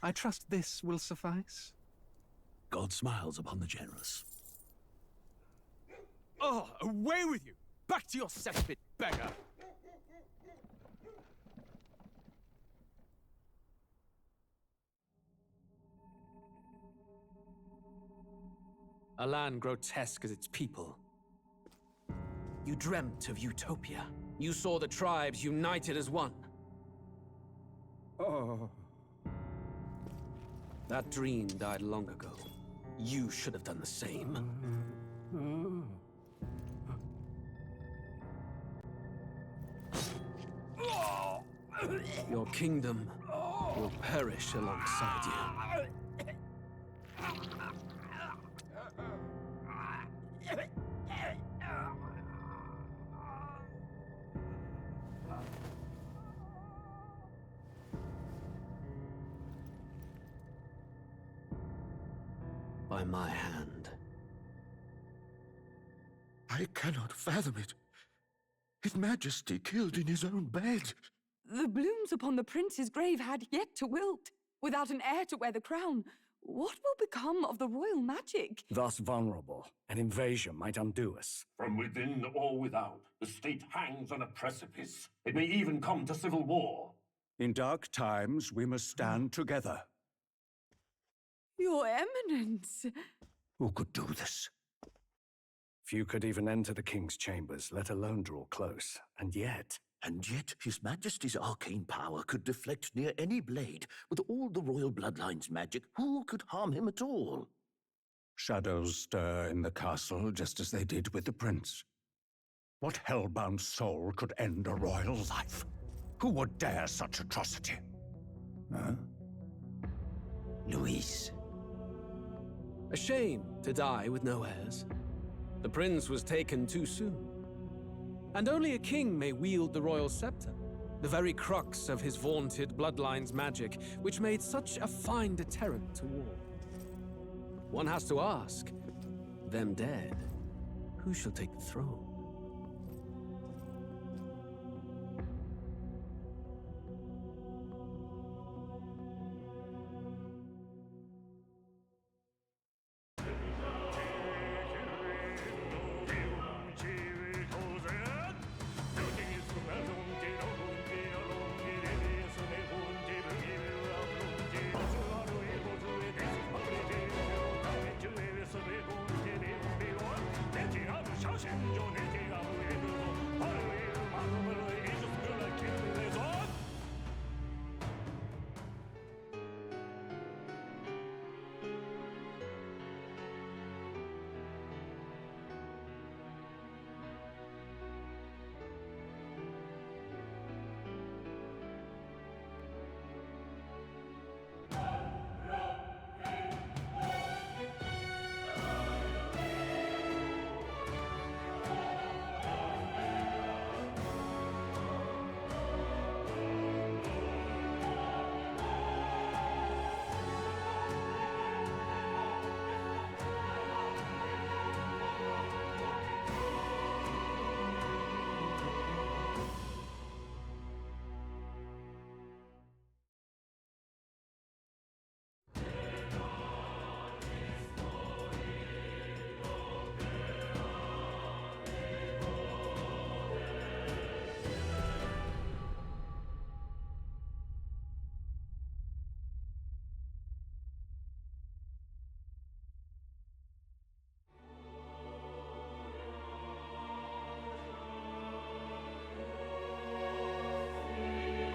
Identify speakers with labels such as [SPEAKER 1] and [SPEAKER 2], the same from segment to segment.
[SPEAKER 1] I trust this will suffice.
[SPEAKER 2] God smiles upon the generous.
[SPEAKER 3] Oh, away with you! Back to your cesspit, beggar! A land grotesque as its people. You dreamt of utopia. You saw the tribes united as one.
[SPEAKER 4] Oh.
[SPEAKER 3] That dream died long ago. You should have done the same. Your kingdom will perish alongside you. By my hand.
[SPEAKER 5] I cannot fathom it. His Majesty killed in his own bed.
[SPEAKER 6] The blooms upon the prince's grave had yet to wilt. Without an heir to wear the crown, what will become of the royal magic?
[SPEAKER 4] Thus vulnerable, an invasion might undo us.
[SPEAKER 7] From within or without, the state hangs on a precipice. It may even come to civil war.
[SPEAKER 4] In dark times, we must stand together.
[SPEAKER 6] Your Eminence!
[SPEAKER 4] Who could do this? Few could even enter the king's chambers, let alone draw close. And yet
[SPEAKER 5] His Majesty's arcane power could deflect near any blade. With all the royal bloodline's magic, who could harm him at all?
[SPEAKER 4] shadows stir in the castle just as they did with the prince. What hellbound soul could end a royal life? Who would dare such atrocity? Huh?
[SPEAKER 5] Luis.
[SPEAKER 3] A shame to die with no heirs. The prince was taken too soon. And only a king may wield the royal scepter, the very crux of his vaunted bloodline's magic, which made such a fine deterrent to war. One has to ask, them dead, who shall take the throne?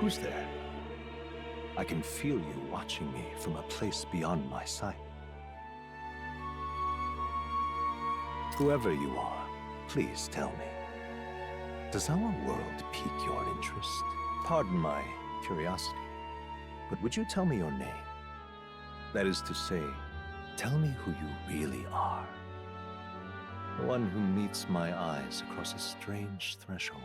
[SPEAKER 8] Who's there? I can feel you watching me from a place beyond my sight. Whoever you are, please tell me. Does our world pique your interest? Pardon my curiosity, but would you tell me your name? That is to say, tell me who you really are. One who meets my eyes across a strange threshold.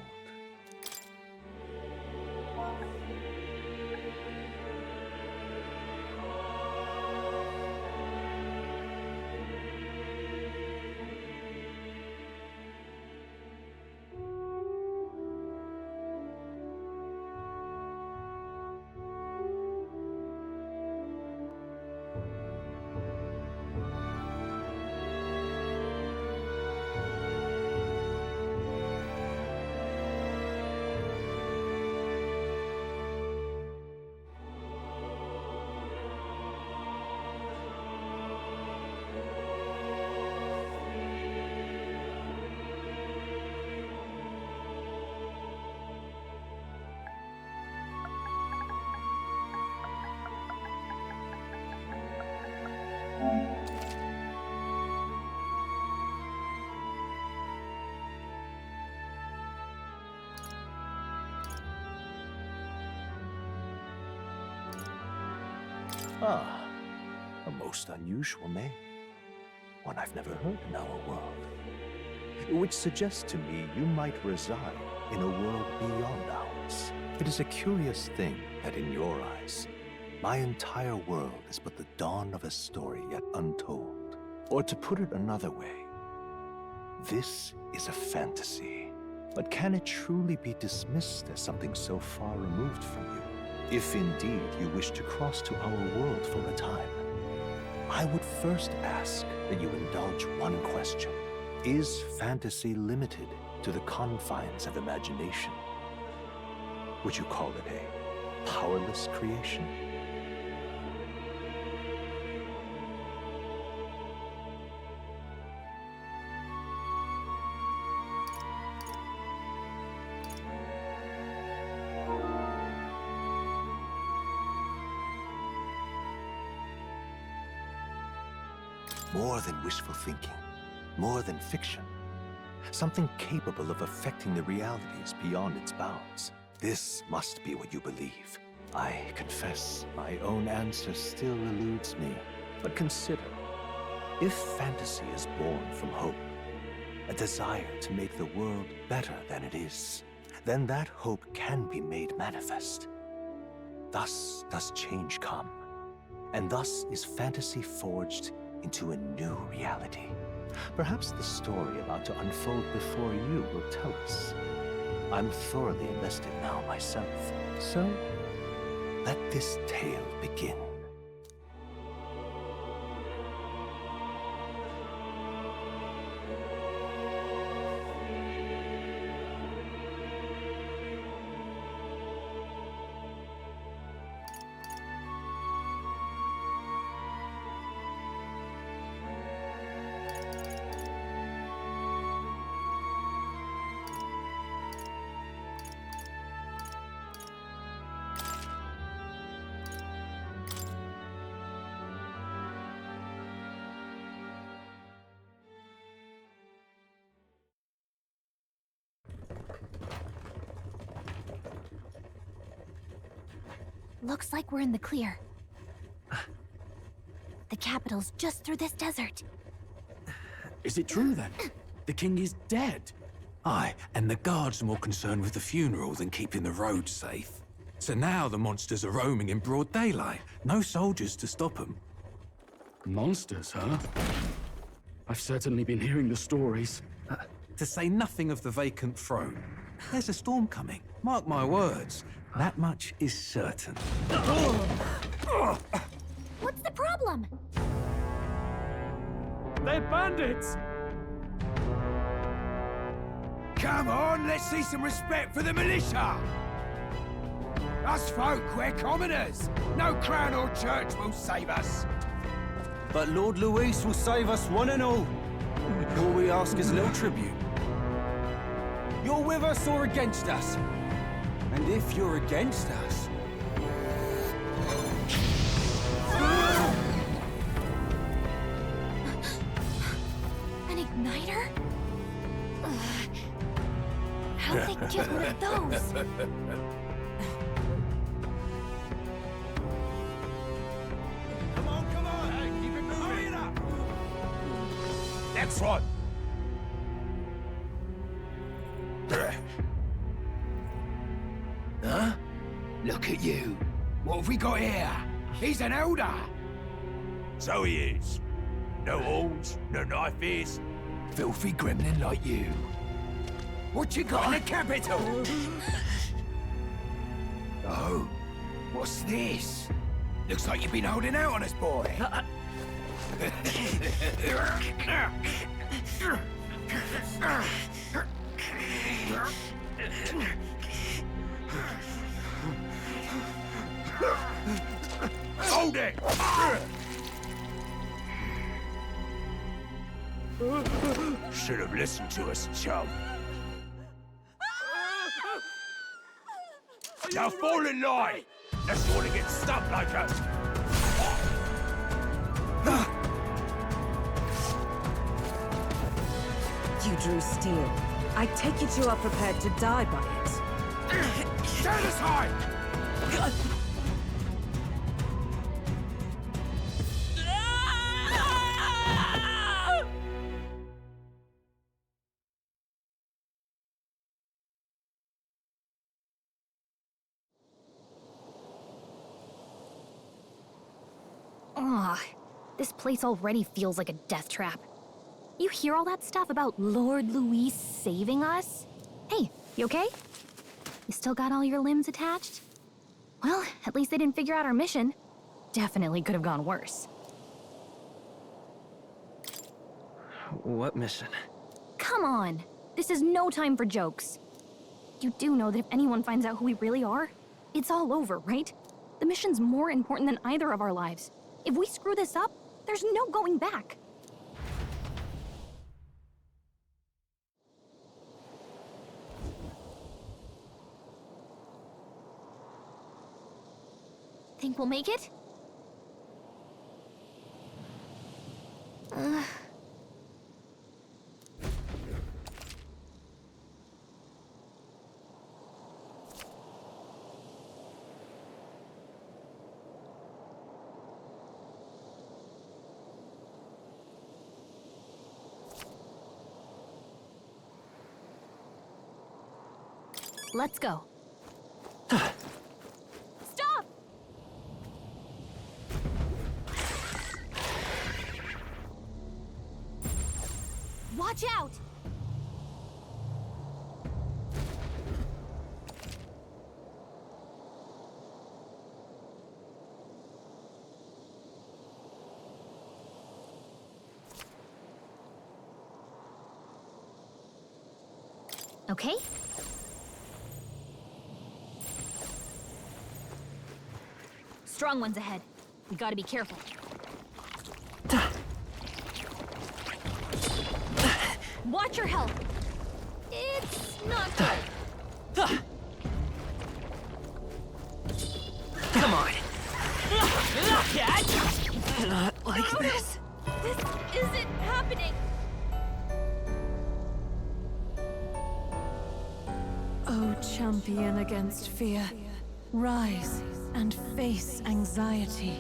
[SPEAKER 8] Ah, a most unusual name. One I've never heard in our world. Which suggests to me you might reside in a world beyond ours. It is a curious thing that in your eyes, my entire world is but the dawn of a story yet untold. Or to put it another way, this is a fantasy. But can it truly be dismissed as something so far removed from you? If indeed you wish to cross to our world for a time, I would first ask that you indulge one question. Is fantasy limited to the confines of imagination? Would you call it a powerless creation? More than wishful thinking, more than fiction. Something capable of affecting the realities beyond its bounds. This must be what you believe. I confess, my own answer still eludes me. But consider, if fantasy is born from hope, a desire to make the world better than it is, then that hope can be made manifest. Thus does change come, and thus is fantasy forged into a new reality. Perhaps the story about to unfold before you will tell us. I'm thoroughly invested now myself, so let this tale begin.
[SPEAKER 9] Looks like we're in the clear. The capital's just through this desert.
[SPEAKER 2] Is it true then? The king is dead? Aye, and the guards are more concerned with the funeral than keeping the roads safe. So now the monsters are roaming in broad daylight. No soldiers to stop them.
[SPEAKER 10] Monsters, huh? I've certainly been hearing the stories.
[SPEAKER 2] To say nothing of the vacant throne. There's a storm coming. Mark my words. That much is certain.
[SPEAKER 9] What's the problem?
[SPEAKER 10] They're bandits!
[SPEAKER 11] Come on, let's see some respect for the militia! Us folk, we're commoners. No crown or church will save us.
[SPEAKER 12] But Lord Luis will save us one and all. All we ask is a little tribute. You're with us or against us? And if you're against us...
[SPEAKER 9] An igniter? How'd they get one of those?
[SPEAKER 11] Come on, hey, keep it moving. Hurry it up. Next one. Huh? Look at you. What have we got here? He's an elder. So he is. No horns, no knife ears. Filthy gremlin like you. What you got in the capital? Oh, what's this? Looks like you've been holding out on us, boy. Hold it! Should have listened to us, chum. Now fall in line! Unless you want to get stuck like us.
[SPEAKER 13] You drew steel. I take it you are prepared to die by it.
[SPEAKER 11] Stand aside!
[SPEAKER 9] Ugh, this place already feels like a death trap. You hear all that stuff about Lord Luis saving us? Hey, you okay? You still got all your limbs attached? Well, at least they didn't figure out our mission. Definitely could have gone worse.
[SPEAKER 14] What mission?
[SPEAKER 9] Come on! This is no time for jokes. You do know that if anyone finds out who we really are, it's all over, right? The mission's more important than either of our lives. If we screw this up, there's no going back. Think we'll make it? Let's go. Stop! Watch out! Okay. Strong ones ahead. We gotta be careful. Watch your health. It's not good.
[SPEAKER 14] Come on. Not like this.
[SPEAKER 9] This isn't happening.
[SPEAKER 13] O champion against fear, rise and face anxiety.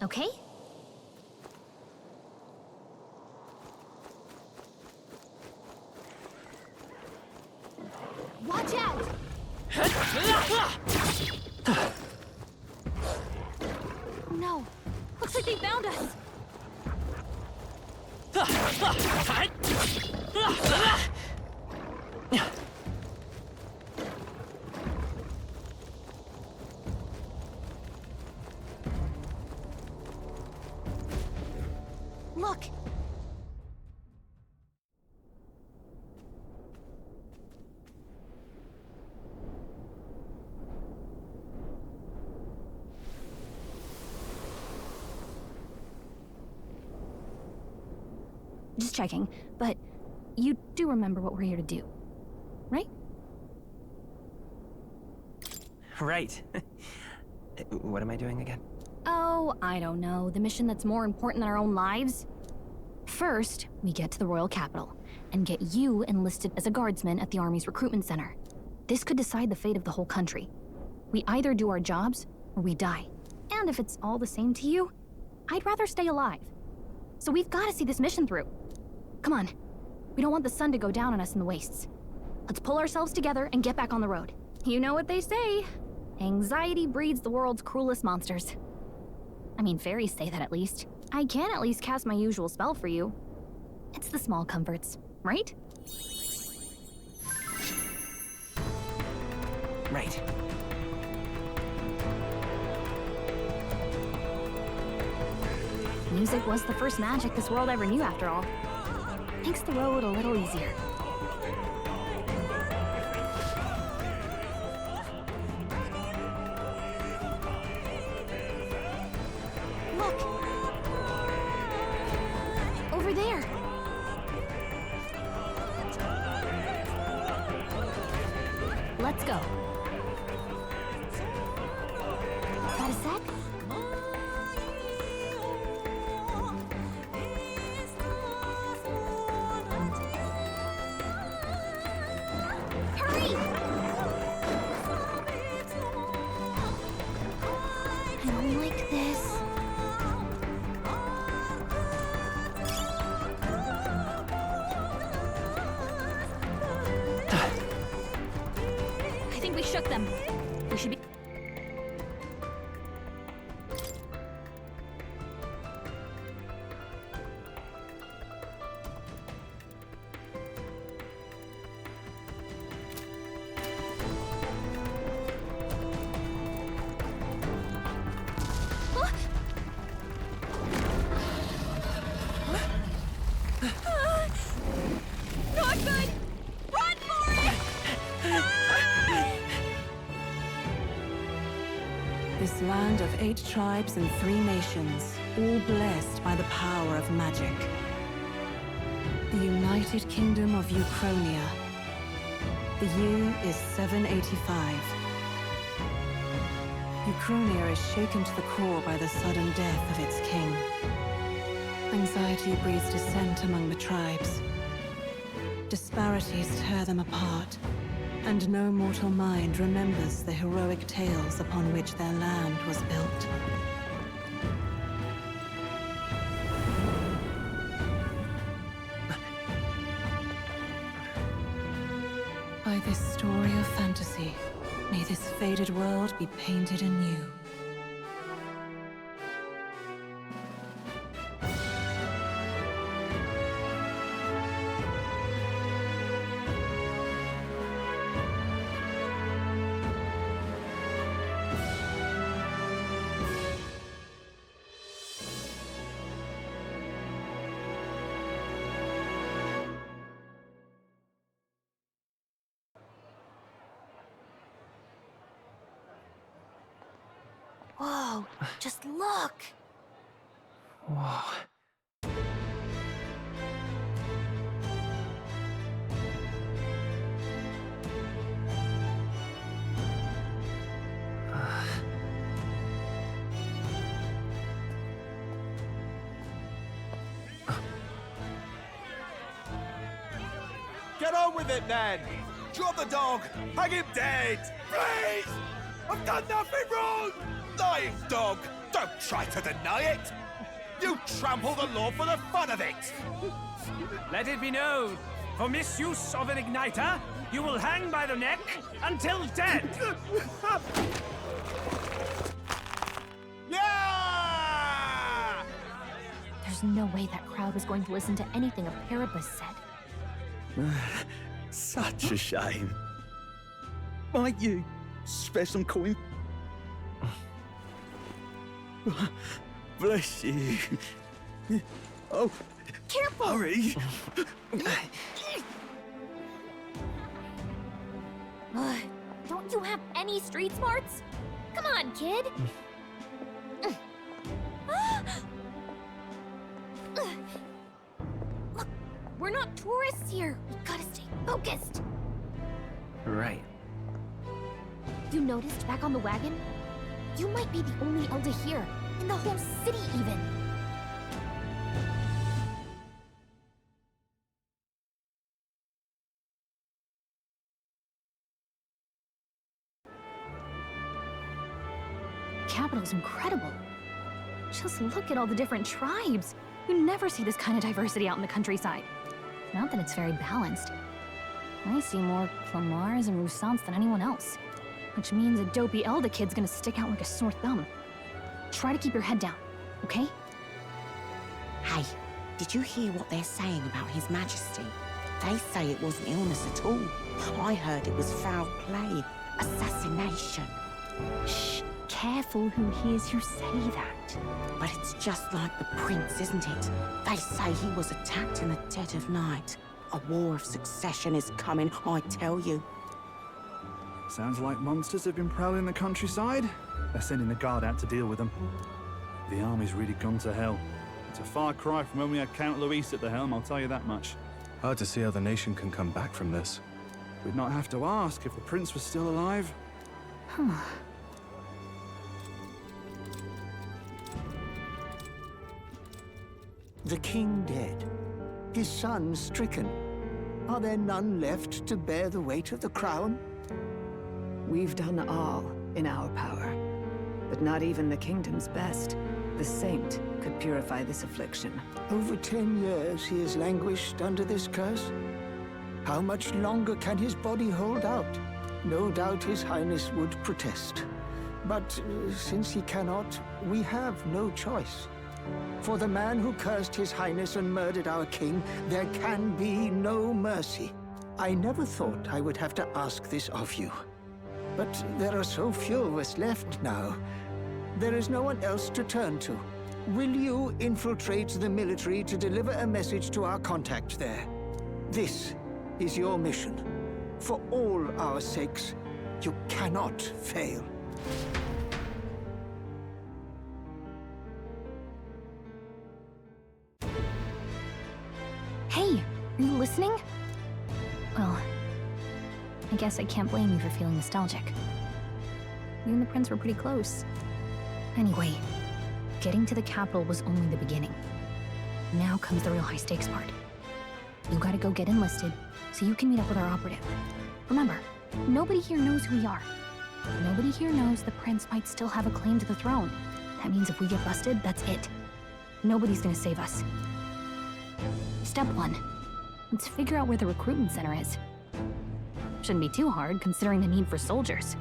[SPEAKER 9] Okay? Watch out! No! Looks like they found us! Look! Just checking, but you do remember what we're here to do, right?
[SPEAKER 14] Right. What am I doing again?
[SPEAKER 9] Oh, I don't know. The mission that's more important than our own lives? First, we get to the royal capital and get you enlisted as a guardsman at the army's recruitment center. This could decide the fate of the whole country. We either do our jobs or we die. And if it's all the same to you, I'd rather stay alive. So we've got to see this mission through. Come on. We don't want the sun to go down on us in the wastes. Let's pull ourselves together and get back on the road. You know what they say. Anxiety breeds the world's cruelest monsters. I mean, fairies say that at least. I can at least cast my usual spell for you. It's the small comforts, right?
[SPEAKER 14] Right.
[SPEAKER 9] Music was the first magic this world ever knew, after all. Makes the road a little easier. Look! Over there! Let's go. Got a sec? Hurry! I don't like this. shook them. We should be... Not good! Run for it!
[SPEAKER 13] This land of 8 tribes and 3 nations, all blessed by the power of magic. The United Kingdom of Uchronia. The year is 785. Uchronia is shaken to the core by the sudden death of its king. Anxiety breeds dissent among the tribes. Disparities tear them apart, and no mortal mind remembers the heroic tales upon which their land was built. By this story of fantasy, may this faded world be painted anew.
[SPEAKER 9] Whoa, just look!
[SPEAKER 14] Whoa.
[SPEAKER 11] Get on with it, then! Drop the dog! Hang him dead! Please! I've done nothing wrong! Lying dog! Don't try to deny it! You trample the law for the fun of it!
[SPEAKER 15] Let it be known, for misuse of an igniter, you will hang by the neck until dead!
[SPEAKER 11] Yeah!
[SPEAKER 9] There's no way that crowd was going to listen to anything a Paribus said.
[SPEAKER 5] Such a shame. Might you spare some coin? Bless you. Oh,
[SPEAKER 9] careful!
[SPEAKER 5] Hurry!
[SPEAKER 9] Don't you have any street smarts? Come on, kid! Look, we're not tourists here. We gotta stay focused.
[SPEAKER 14] Right.
[SPEAKER 9] You noticed back on the wagon? You might be the only elder here, in the whole city even. The capital's incredible. Just look at all the different tribes. You never see this kind of diversity out in the countryside. Not that it's very balanced. I see more Clamars and Roussants than anyone else. Which means a dopey Elda kid's gonna stick out like a sore thumb. Try to keep your head down, okay?
[SPEAKER 16] Hey, did you hear what they're saying about His Majesty? They say it wasn't illness at all. I heard it was foul play, assassination.
[SPEAKER 9] Shh, careful who hears you say that.
[SPEAKER 16] But it's just like the prince, isn't it? They say he was attacked in the dead of night. A war of succession is coming, I tell you.
[SPEAKER 1] Sounds like monsters have been prowling the countryside. They're sending the guard out to deal with them. The army's really gone to hell. It's a far cry from when we had Count Luis at the helm, I'll tell you that much.
[SPEAKER 8] Hard to see how the nation can come back from this.
[SPEAKER 1] We'd not have to ask if the prince was still alive.
[SPEAKER 17] The king dead, his son stricken. Are there none left to bear the weight of the crown?
[SPEAKER 18] We've done all in our power, but not even the kingdom's best, the saint, could purify this affliction.
[SPEAKER 17] Over 10 years he has languished under this curse. How much longer can his body hold out? no doubt His Highness would protest. But since he cannot, we have no choice. For the man who cursed His Highness and murdered our king, there can be no mercy. I never thought I would have to ask this of you. But there are so few of us left now. There is no one else to turn to. Will you infiltrate the military to deliver a message to our contact there? This is your mission. For all our sakes, you cannot fail.
[SPEAKER 9] Hey, are you listening? Well, I guess I can't blame you for feeling nostalgic. You and the prince were pretty close. Anyway, getting to the capital was only the beginning. Now comes the real high-stakes part. You gotta go get enlisted, so you can meet up with our operative. Remember, nobody here knows who we are. Nobody here knows the prince might still have a claim to the throne. That means if we get busted, that's it. Nobody's gonna save us. Step 1. Let's figure out where the recruitment center is. Shouldn't be too hard, considering the need for soldiers.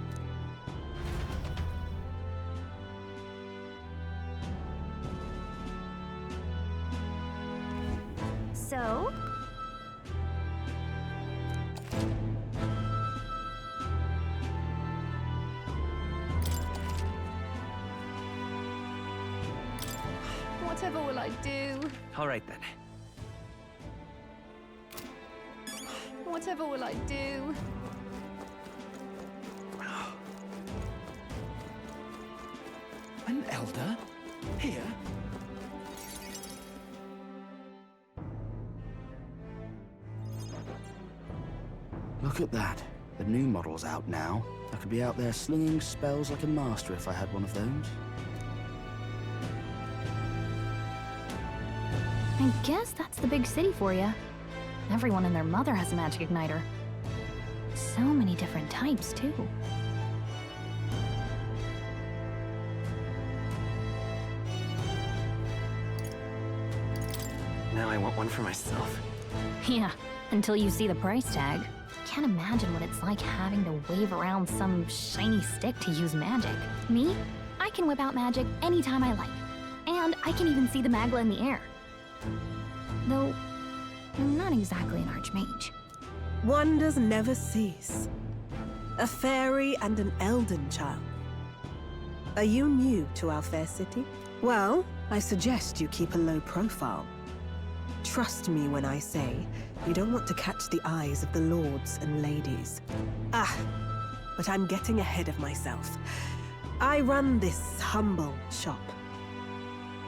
[SPEAKER 9] So?
[SPEAKER 6] Whatever will I do?
[SPEAKER 14] All right then.
[SPEAKER 6] Whatever will I do?
[SPEAKER 10] An elder? Here? Look at that. The new model's out now. I could be out there slinging spells like a master if I had one of those.
[SPEAKER 9] I guess that's the big city for you. Everyone and their mother has a magic igniter. So many different types, too.
[SPEAKER 14] Now I want one for myself.
[SPEAKER 9] Yeah, until you see the price tag. Can't imagine what it's like having to wave around some shiny stick to use magic. Me? I can whip out magic anytime I like. And I can even see the magla in the air. Though, I'm not exactly an archmage.
[SPEAKER 13] Wonders never cease. A fairy and an elden child. Are you new to our fair city? Well, I suggest you keep a low profile. Trust me when I say you don't want to catch the eyes of the lords and ladies. But I'm getting ahead of myself. I run this humble shop.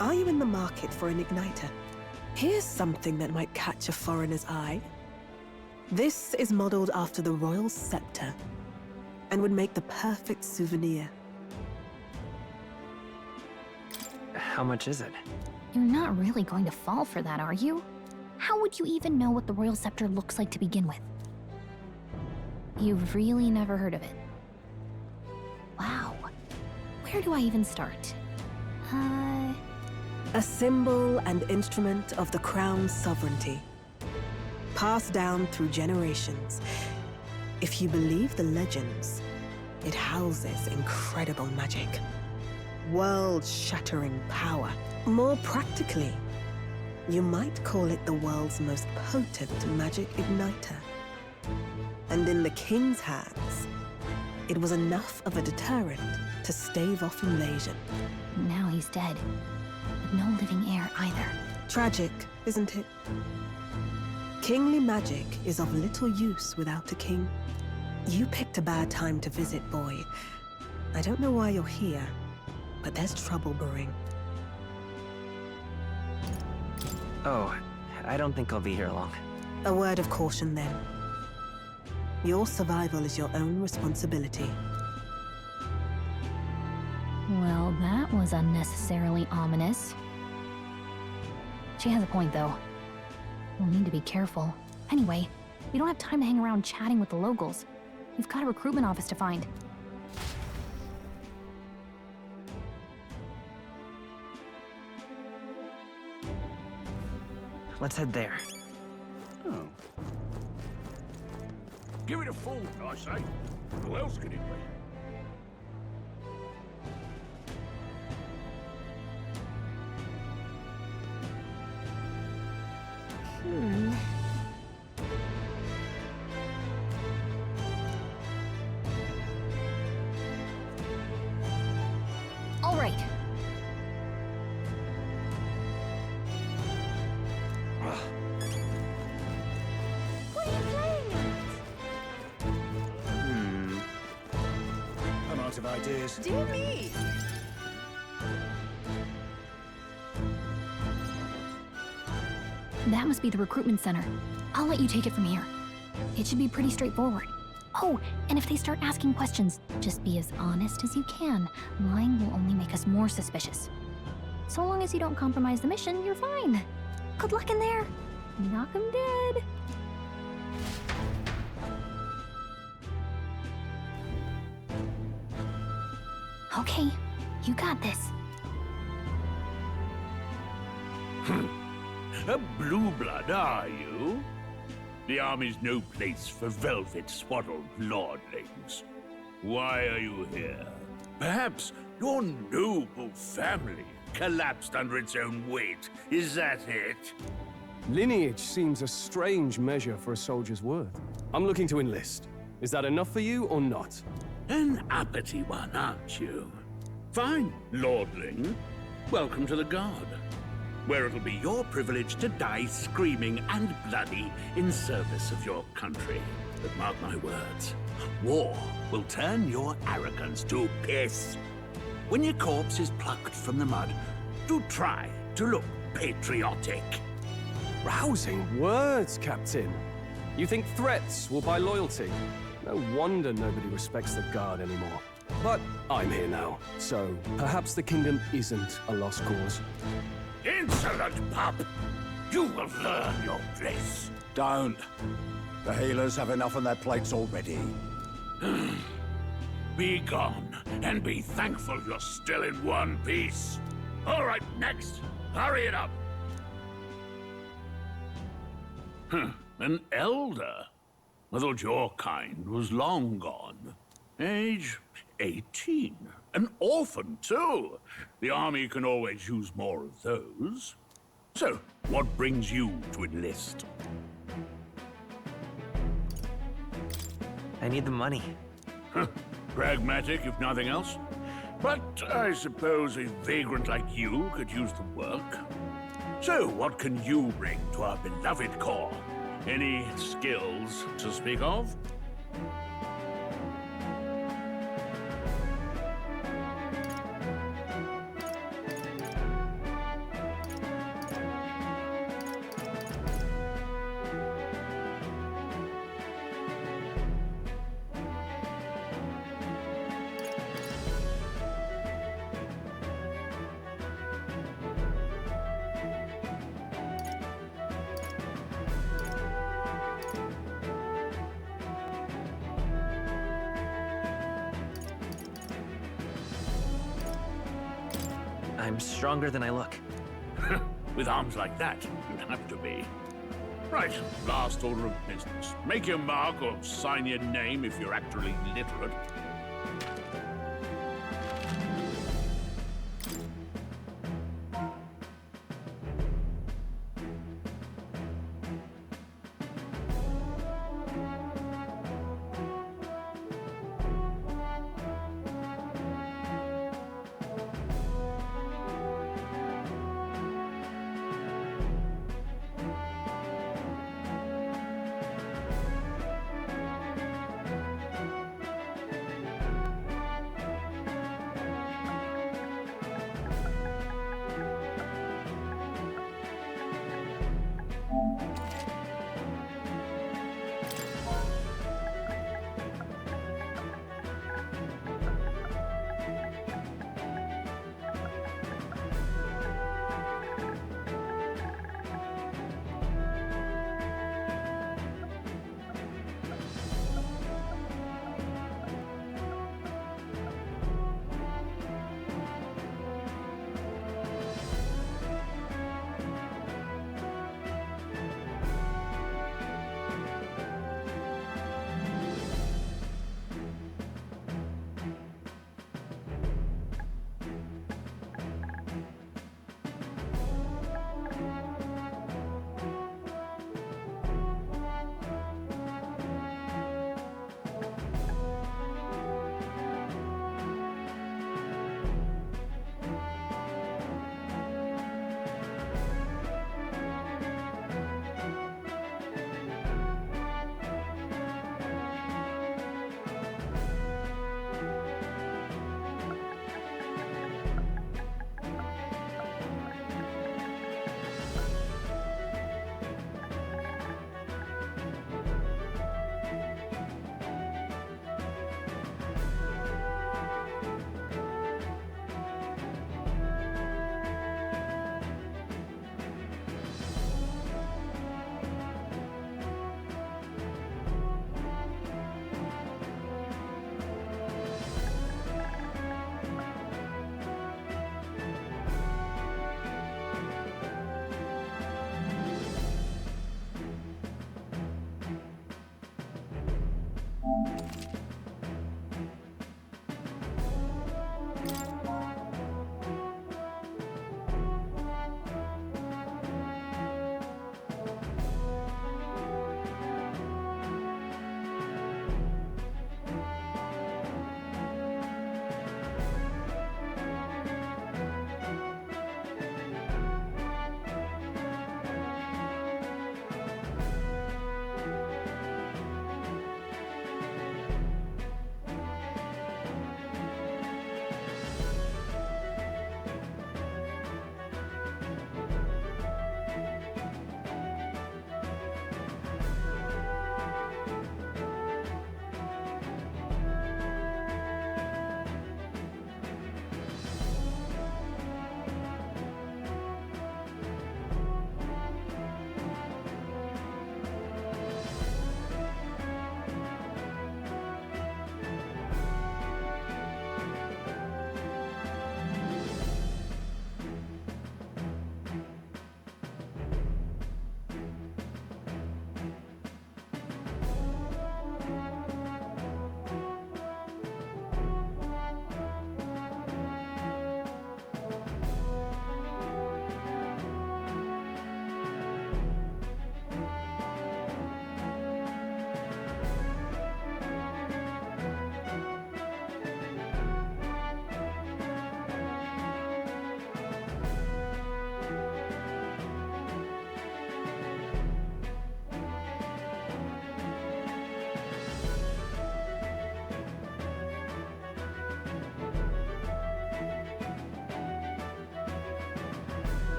[SPEAKER 13] Are you in the market for an igniter? Here's something that might catch a foreigner's eye. This is modeled after the royal scepter and would make the perfect souvenir.
[SPEAKER 14] How much is it?
[SPEAKER 9] You're not really going to fall for that, are you? How would you even know what the royal scepter looks like to begin with? You've really never heard of it. Wow. Where do I even start?
[SPEAKER 13] A symbol and instrument of the crown's sovereignty. Passed down through generations. If you believe the legends, it houses incredible magic. World-shattering power. More practically, you might call it the world's most potent magic igniter. And in the king's hands, it was enough of a deterrent to stave off invasion.
[SPEAKER 9] Now he's dead. But no living heir either.
[SPEAKER 13] Tragic, isn't it? Kingly magic is of little use without a king. You picked a bad time to visit, boy. I don't know why you're here, but there's trouble brewing.
[SPEAKER 14] Oh, I don't think I'll be here long.
[SPEAKER 13] A word of caution, then. Your survival is your own responsibility.
[SPEAKER 9] Well, that was unnecessarily ominous. She has a point, though. We'll need to be careful. Anyway, we don't have time to hang around chatting with the locals. We've got a recruitment office to find.
[SPEAKER 14] Let's head there.
[SPEAKER 4] Oh. Give it a full, I say.
[SPEAKER 7] Who else can it be?
[SPEAKER 9] All right. What are you playing
[SPEAKER 4] I'm out of ideas.
[SPEAKER 6] at? Dear me!
[SPEAKER 9] That must be the recruitment center. I'll let you take it from here. It should be pretty straightforward. Oh, and if they start asking questions, just be as honest as you can. Lying will only make us more suspicious. So long as you don't compromise the mission, you're fine. Good luck in there. Knock 'em dead. Okay, you got this.
[SPEAKER 7] A blue blood, are you? The army's no place for velvet-swaddled lordlings. Why are you here? Perhaps your noble family collapsed under its own weight. Is that it?
[SPEAKER 12] Lineage seems a strange measure for a soldier's worth. I'm looking to enlist. Is that enough for you or not?
[SPEAKER 7] An uppity one, aren't you? Fine, lordling. Welcome to the Guard, where it'll be your privilege to die screaming and bloody in service of your country. But mark my words, war will turn your arrogance to piss. When your corpse is plucked from the mud, do try to look patriotic.
[SPEAKER 12] Rousing words, Captain. You think threats will buy loyalty? No wonder nobody respects the Guard anymore. But I'm here now, so perhaps the kingdom isn't a lost cause.
[SPEAKER 7] Insolent pup! You will learn your place.
[SPEAKER 4] Don't. The healers have enough on their plates already.
[SPEAKER 7] Be gone, and be thankful you're still in one piece. All right, next. Hurry it up. An elder? I thought your kind was long gone. Age 18. An orphan, too. The army can always use more of those. So, what brings you to enlist?
[SPEAKER 14] I need the money.
[SPEAKER 7] Pragmatic, if nothing else. But I suppose a vagrant like you could use the work. So, what can you bring to our beloved corps? Any skills to speak of?
[SPEAKER 14] I'm stronger than I look.
[SPEAKER 7] With arms like that, you'd have to be. Right, last order of business. Make your mark or sign your name if you're actually literate.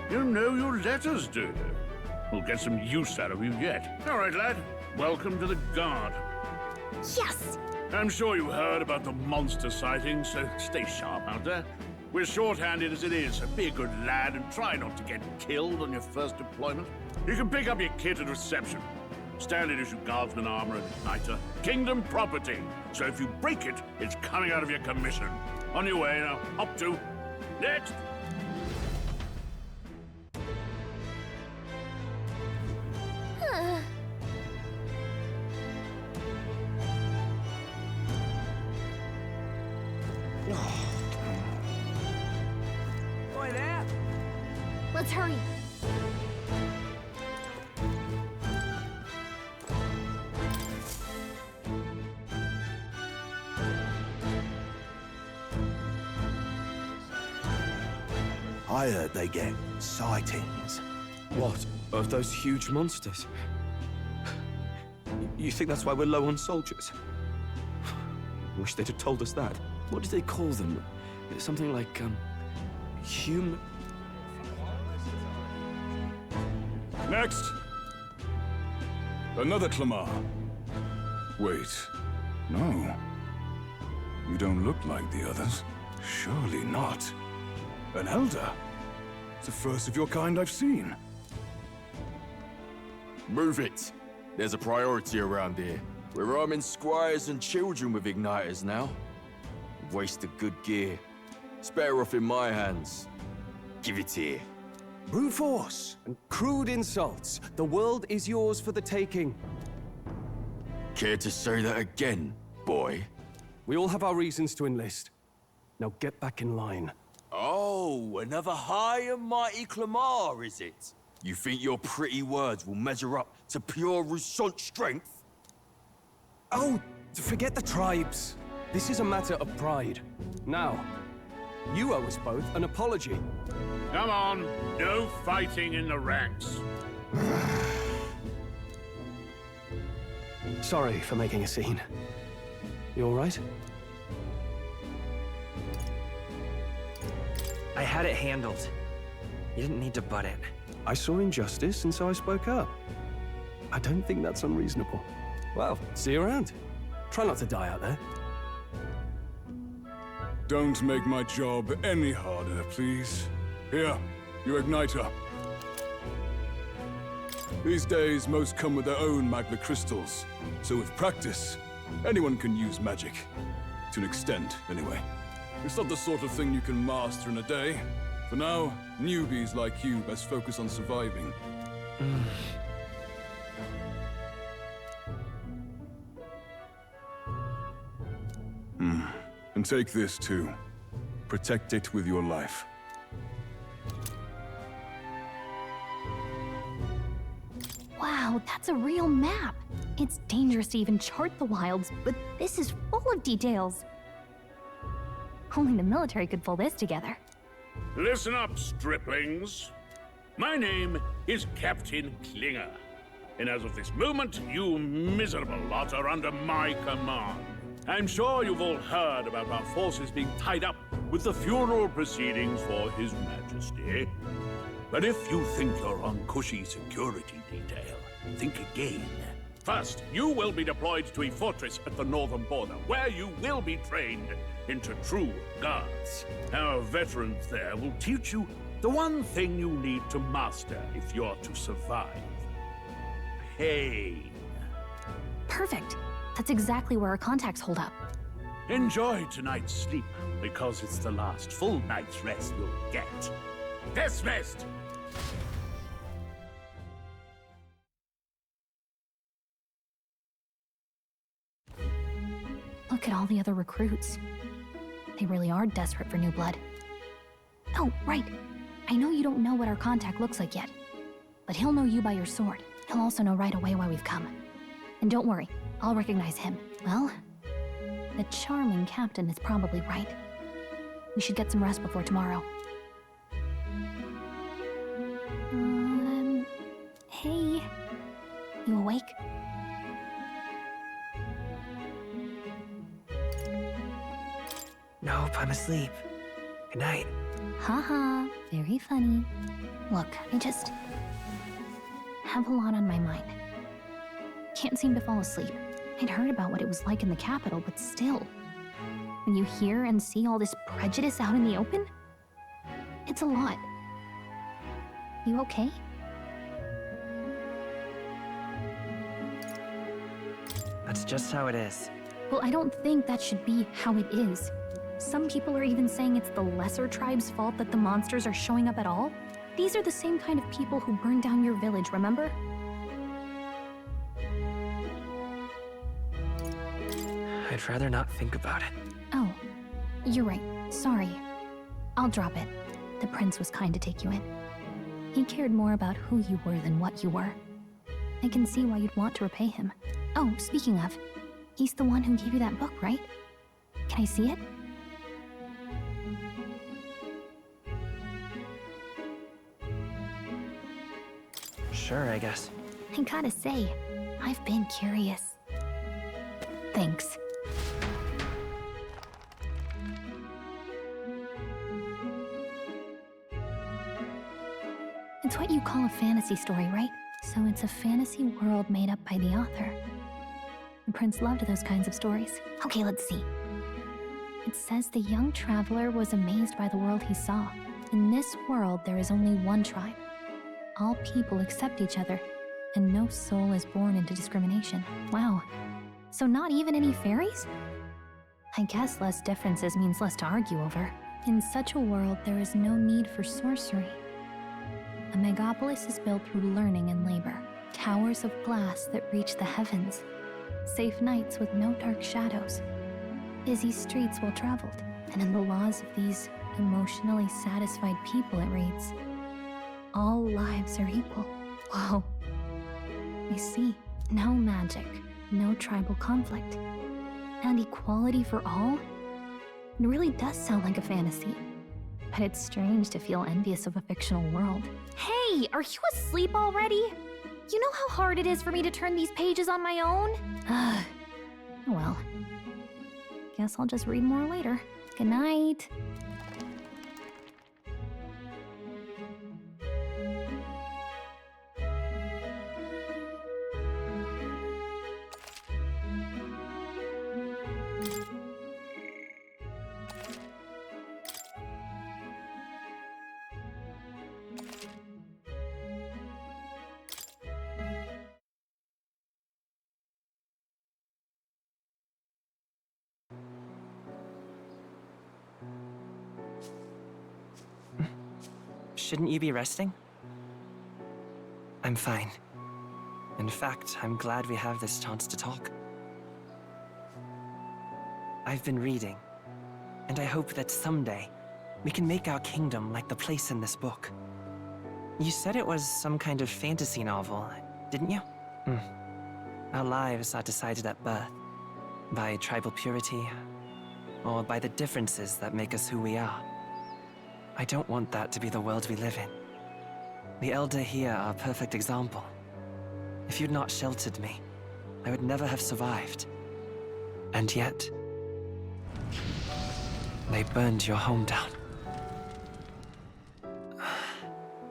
[SPEAKER 7] You know you let us do. We'll get some use out of you yet. All right, lad. Welcome to the Guard.
[SPEAKER 9] Yes!
[SPEAKER 7] I'm sure you heard about the monster sighting, so stay sharp out there. We're short-handed as it is, so be a good lad and try not to get killed on your first deployment. You can pick up your kit at reception. Standard issue guardsman armor and igniter. Kingdom property. So if you break it, it's coming out of your commission. On your way now. Up to. Next!
[SPEAKER 15] Boy there!
[SPEAKER 9] Let's hurry.
[SPEAKER 8] I heard they get sightings.
[SPEAKER 12] What? Of those huge monsters? You think that's why we're low on soldiers? Wish they'd have told us that. What did they call them? Something like, human...
[SPEAKER 19] Next! Another Clamar. Wait, no. You don't look like the others. Surely not. An elder? It's the first of your kind I've seen.
[SPEAKER 20] Move it. There's a priority around here. We're arming squires and children with igniters now. Waste of good gear. It's better off in my hands. Give it here.
[SPEAKER 12] Brute force and crude insults. The world is yours for the taking.
[SPEAKER 20] Care to say that again, boy?
[SPEAKER 12] We all have our reasons to enlist. Now get back in line.
[SPEAKER 20] Oh, another high and mighty Clamar, is it? You think your pretty words will measure up to pure Rousant strength?
[SPEAKER 12] Oh, forget the tribes. This is a matter of pride. Now, you owe us both an apology.
[SPEAKER 7] Come on, no fighting in the ranks.
[SPEAKER 12] Sorry for making a scene. You all right?
[SPEAKER 14] I had it handled. You didn't need to butt in.
[SPEAKER 12] I saw injustice, and so I spoke up. I don't think that's unreasonable. Well, see you around. Try not to die out there.
[SPEAKER 19] Don't make my job any harder, please. Here, your igniter. These days, most come with their own magma crystals. So with practice, anyone can use magic. To an extent, anyway. It's not the sort of thing you can master in a day. For now, newbies like you best focus on surviving. And take this too. Protect it with your life.
[SPEAKER 9] Wow, that's a real map. It's dangerous to even chart the wilds, but this is full of details. Only the military could pull this together.
[SPEAKER 7] Listen up, striplings. My name is Captain Klinger. And as of this moment, you miserable lot are under my command. I'm sure you've all heard about our forces being tied up with the funeral proceedings for His Majesty. But if you think you're on cushy security detail, think again. First, you will be deployed to a fortress at the northern border, where you will be trained into true guards. Our veterans there will teach you the one thing you need to master if you're to survive. Pain.
[SPEAKER 9] Perfect. That's exactly where our contacts hold up.
[SPEAKER 7] Enjoy tonight's sleep, because it's the last full night's rest you'll get. Dismissed!
[SPEAKER 9] Look at all the other recruits. They really are desperate for new blood. Oh, right. I know you don't know what our contact looks like yet, but he'll know you by your sword. He'll also know right away why we've come. And don't worry, I'll recognize him. Well, the charming captain is probably right. We should get some rest before tomorrow. Hey. You awake?
[SPEAKER 14] Nope, I'm asleep. Good night.
[SPEAKER 9] Haha, very funny. Look, I just have a lot on my mind. Can't seem to fall asleep. I'd heard about what it was like in the capital, but still. When you hear and see all this prejudice out in the open, it's a lot. You okay?
[SPEAKER 14] That's just how it is.
[SPEAKER 9] Well, I don't think that should be how it is. Some people are even saying it's the lesser tribe's fault that the monsters are showing up at all. These are the same kind of people who burned down your village, remember?
[SPEAKER 14] I'd rather not think about it.
[SPEAKER 9] Oh, you're right. Sorry. I'll drop it. The prince was kind to take you in. He cared more about who you were than what you were. I can see why you'd want to repay him. Oh, speaking of, he's the one who gave you that book, right? Can I see it?
[SPEAKER 14] Sure, I guess.
[SPEAKER 9] I gotta say, I've been curious. Thanks. It's what you call a fantasy story, right? So it's a fantasy world made up by the author. The prince loved those kinds of stories. Okay, let's see. It says the young traveler was amazed by the world he saw. In this world, there is only one tribe. All people accept each other, and no soul is born into discrimination. Wow. So not even any fairies? I guess less differences means less to argue over. In such a world, there is no need for sorcery. A megapolis is built through learning and labor. Towers of glass that reach the heavens. Safe nights with no dark shadows. Busy streets well traveled. And in the laws of these emotionally satisfied people, it reads, all lives are equal. Whoa. I see. No magic, no tribal conflict, and equality for all? It really does sound like a fantasy. But it's strange to feel envious of a fictional world. Hey, are you asleep already? You know how hard it is for me to turn these pages on my own? Well, guess I'll just read more later. Good night.
[SPEAKER 14] Shouldn't you be resting? I'm fine. In fact, I'm glad we have this chance to talk. I've been reading, and I hope that someday we can make our kingdom like the place in this book. You said it was some kind of fantasy novel, didn't you? Our lives are decided at birth, by tribal purity, or by the differences that make us who we are. I don't want that to be the world we live in. The Elder here are a perfect example. If you'd not sheltered me, I would never have survived. And yet, they burned your home down.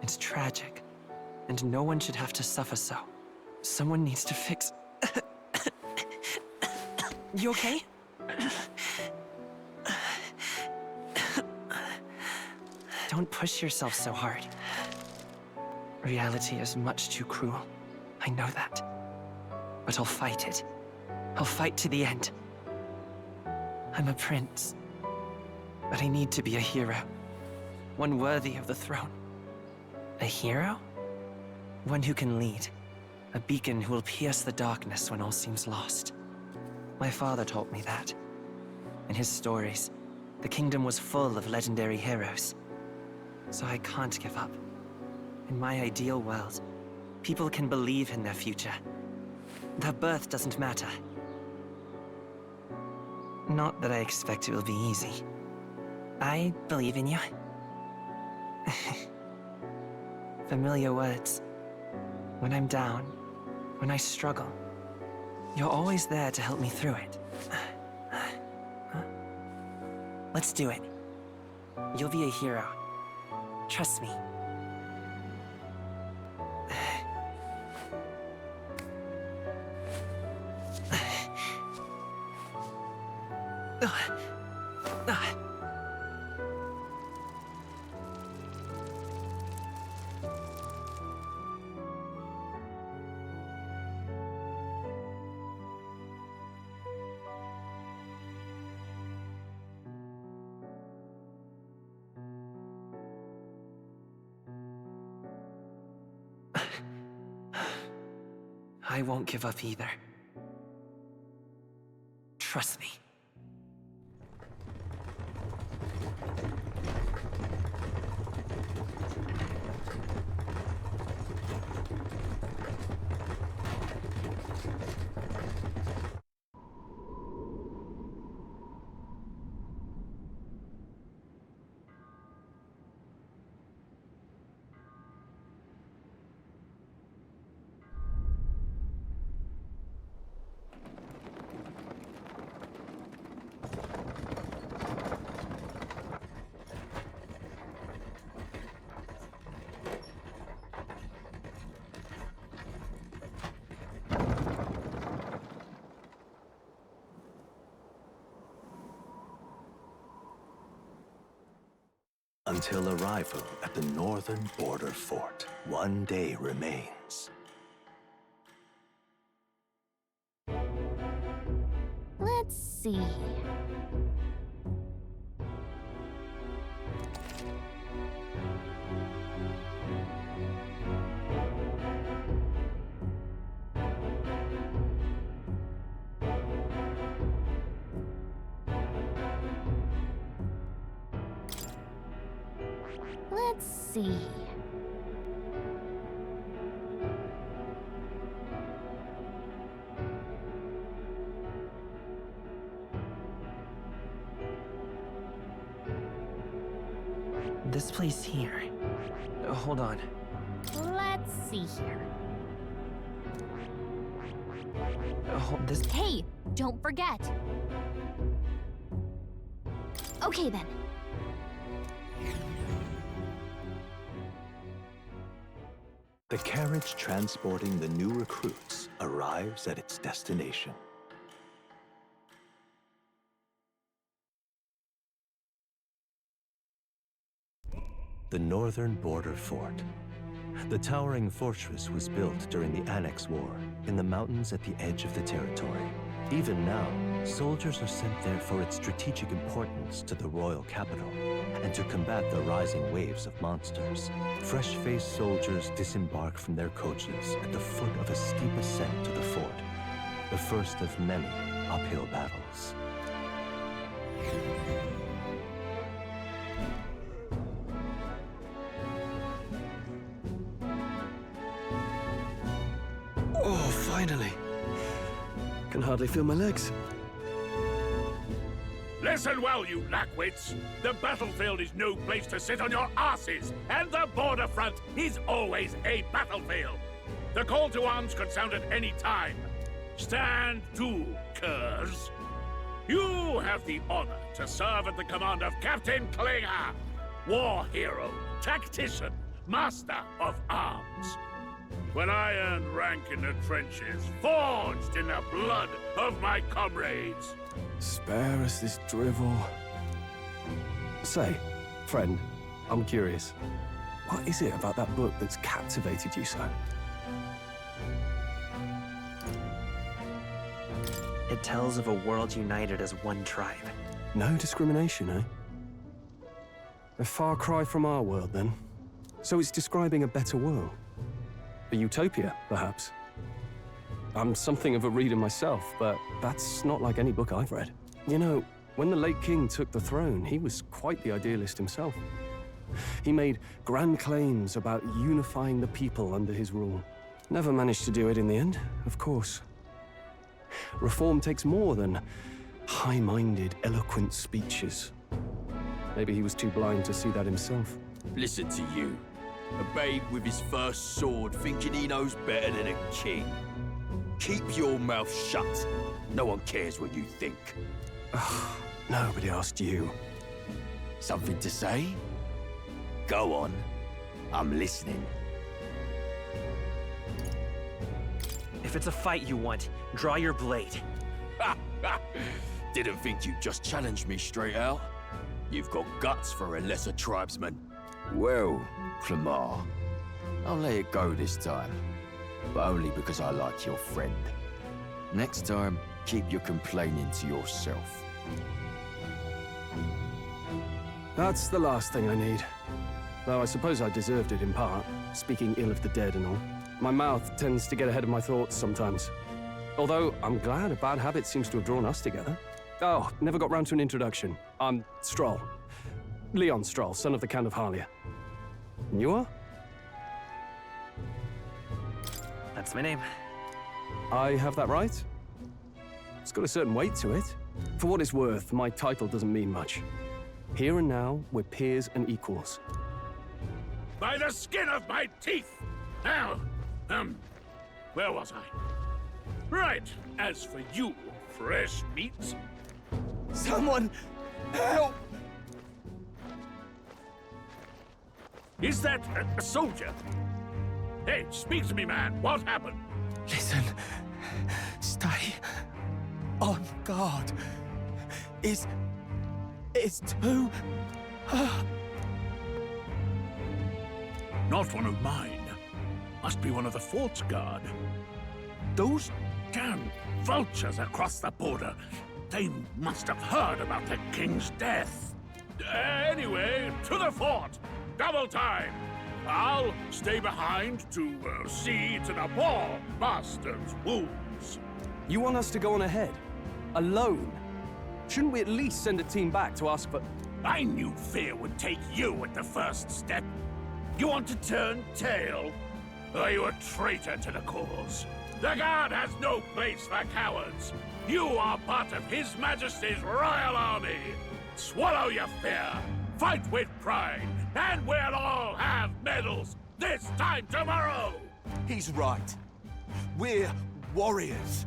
[SPEAKER 14] It's tragic, and no one should have to suffer so. Someone needs to fix... You okay? Don't push yourself so hard. Reality is much too cruel. I know that. But I'll fight it. I'll fight to the end. I'm a prince. But I need to be a hero. One worthy of the throne. A hero? One who can lead. A beacon who will pierce the darkness when all seems lost. My father taught me that. In his stories, the kingdom was full of legendary heroes. So I can't give up. In my ideal world, people can believe in their future. Their birth doesn't matter. Not that I expect it will be easy. I believe in you. Familiar words. When I'm down, when I struggle, you're always there to help me through it. Let's do it. You'll be a hero. Trust me. I won't give up either. Trust me.
[SPEAKER 8] Until arrival at the northern border fort, one day remains.
[SPEAKER 9] Let's see. Let's see.
[SPEAKER 14] This place here. Hold on.
[SPEAKER 9] Let's see here.
[SPEAKER 14] This.
[SPEAKER 9] Hey, don't forget. Okay then.
[SPEAKER 8] The carriage transporting the new recruits arrives at its destination. The northern border fort. The towering fortress was built during the Annex War in the mountains at the edge of the territory. Even now, soldiers are sent there for its strategic importance to the royal capital and to combat the rising waves of monsters. Fresh-faced soldiers disembark from their coaches at the foot of a steep ascent to the fort, the first of many uphill battles.
[SPEAKER 12] Oh, finally. Can hardly feel my legs.
[SPEAKER 7] Listen well, you lackwits. The battlefield is no place to sit on your asses, and the border front is always a battlefield. The call to arms could sound at any time. Stand to, curs. You have the honor to serve at the command of Captain Klinger, war hero, tactician, master of arms. When I earned rank in the trenches, forged in the blood of my comrades.
[SPEAKER 12] Spare us this drivel. Say, friend, I'm curious. What is it about that book that's captivated you so?
[SPEAKER 14] It tells of a world united as one tribe.
[SPEAKER 12] No discrimination, eh? A far cry from our world, then. So it's describing a better world. A utopia, perhaps. I'm something of a reader myself, but that's not like any book I've read. You know, when the late king took the throne, he was quite the idealist himself. He made grand claims about unifying the people under his rule. Never managed to do it in the end, of course. Reform takes more than high-minded, eloquent speeches. Maybe he was too blind to see that himself.
[SPEAKER 20] Listen to you. A babe with his first sword thinking he knows better than a king. Keep your mouth shut. No one cares what you think.
[SPEAKER 12] Nobody asked you.
[SPEAKER 20] Something to say? Go on. I'm listening.
[SPEAKER 14] If it's a fight you want, draw your blade.
[SPEAKER 20] Didn't think you'd just challenge me straight out. You've got guts for a lesser tribesman. Well, Clemar, I'll let it go this time. But only because I like your friend. Next time, keep your complaining to yourself.
[SPEAKER 12] That's the last thing I need. Though I suppose I deserved it in part, speaking ill of the dead and all.
[SPEAKER 21] My mouth tends to get ahead of my thoughts sometimes. Although, I'm glad a bad habit seems to have drawn us together. Oh, never got round to an introduction. I'm Stroll. Leon Stroll, son of the Count of Harlia. And you are?
[SPEAKER 14] That's my name.
[SPEAKER 21] I have that right? It's got a certain weight to it. For what it's worth, my title doesn't mean much. Here and now, we're peers and equals.
[SPEAKER 7] By the skin of my teeth! Now, where was I? Right, as for you, fresh meat.
[SPEAKER 14] Someone, help!
[SPEAKER 7] Is that a soldier? Hey, speak to me, man. What happened?
[SPEAKER 11] Listen. Stay on guard. It's too...
[SPEAKER 7] Not one of mine. Must be one of the fort's guard. Those damn vultures across the border. They must have heard about the king's death. Anyway, to the fort. Double time. I'll stay behind to see to the poor bastard's wounds.
[SPEAKER 21] You want us to go on ahead? Alone? Shouldn't we at least send a team back to ask for...
[SPEAKER 7] I knew fear would take you at the first step. You want to turn tail? Are you a traitor to the cause? The Guard has no place for cowards. You are part of His Majesty's Royal Army. Swallow your fear. Fight with pride. And we'll all have medals this time tomorrow.
[SPEAKER 22] He's right. We're warriors.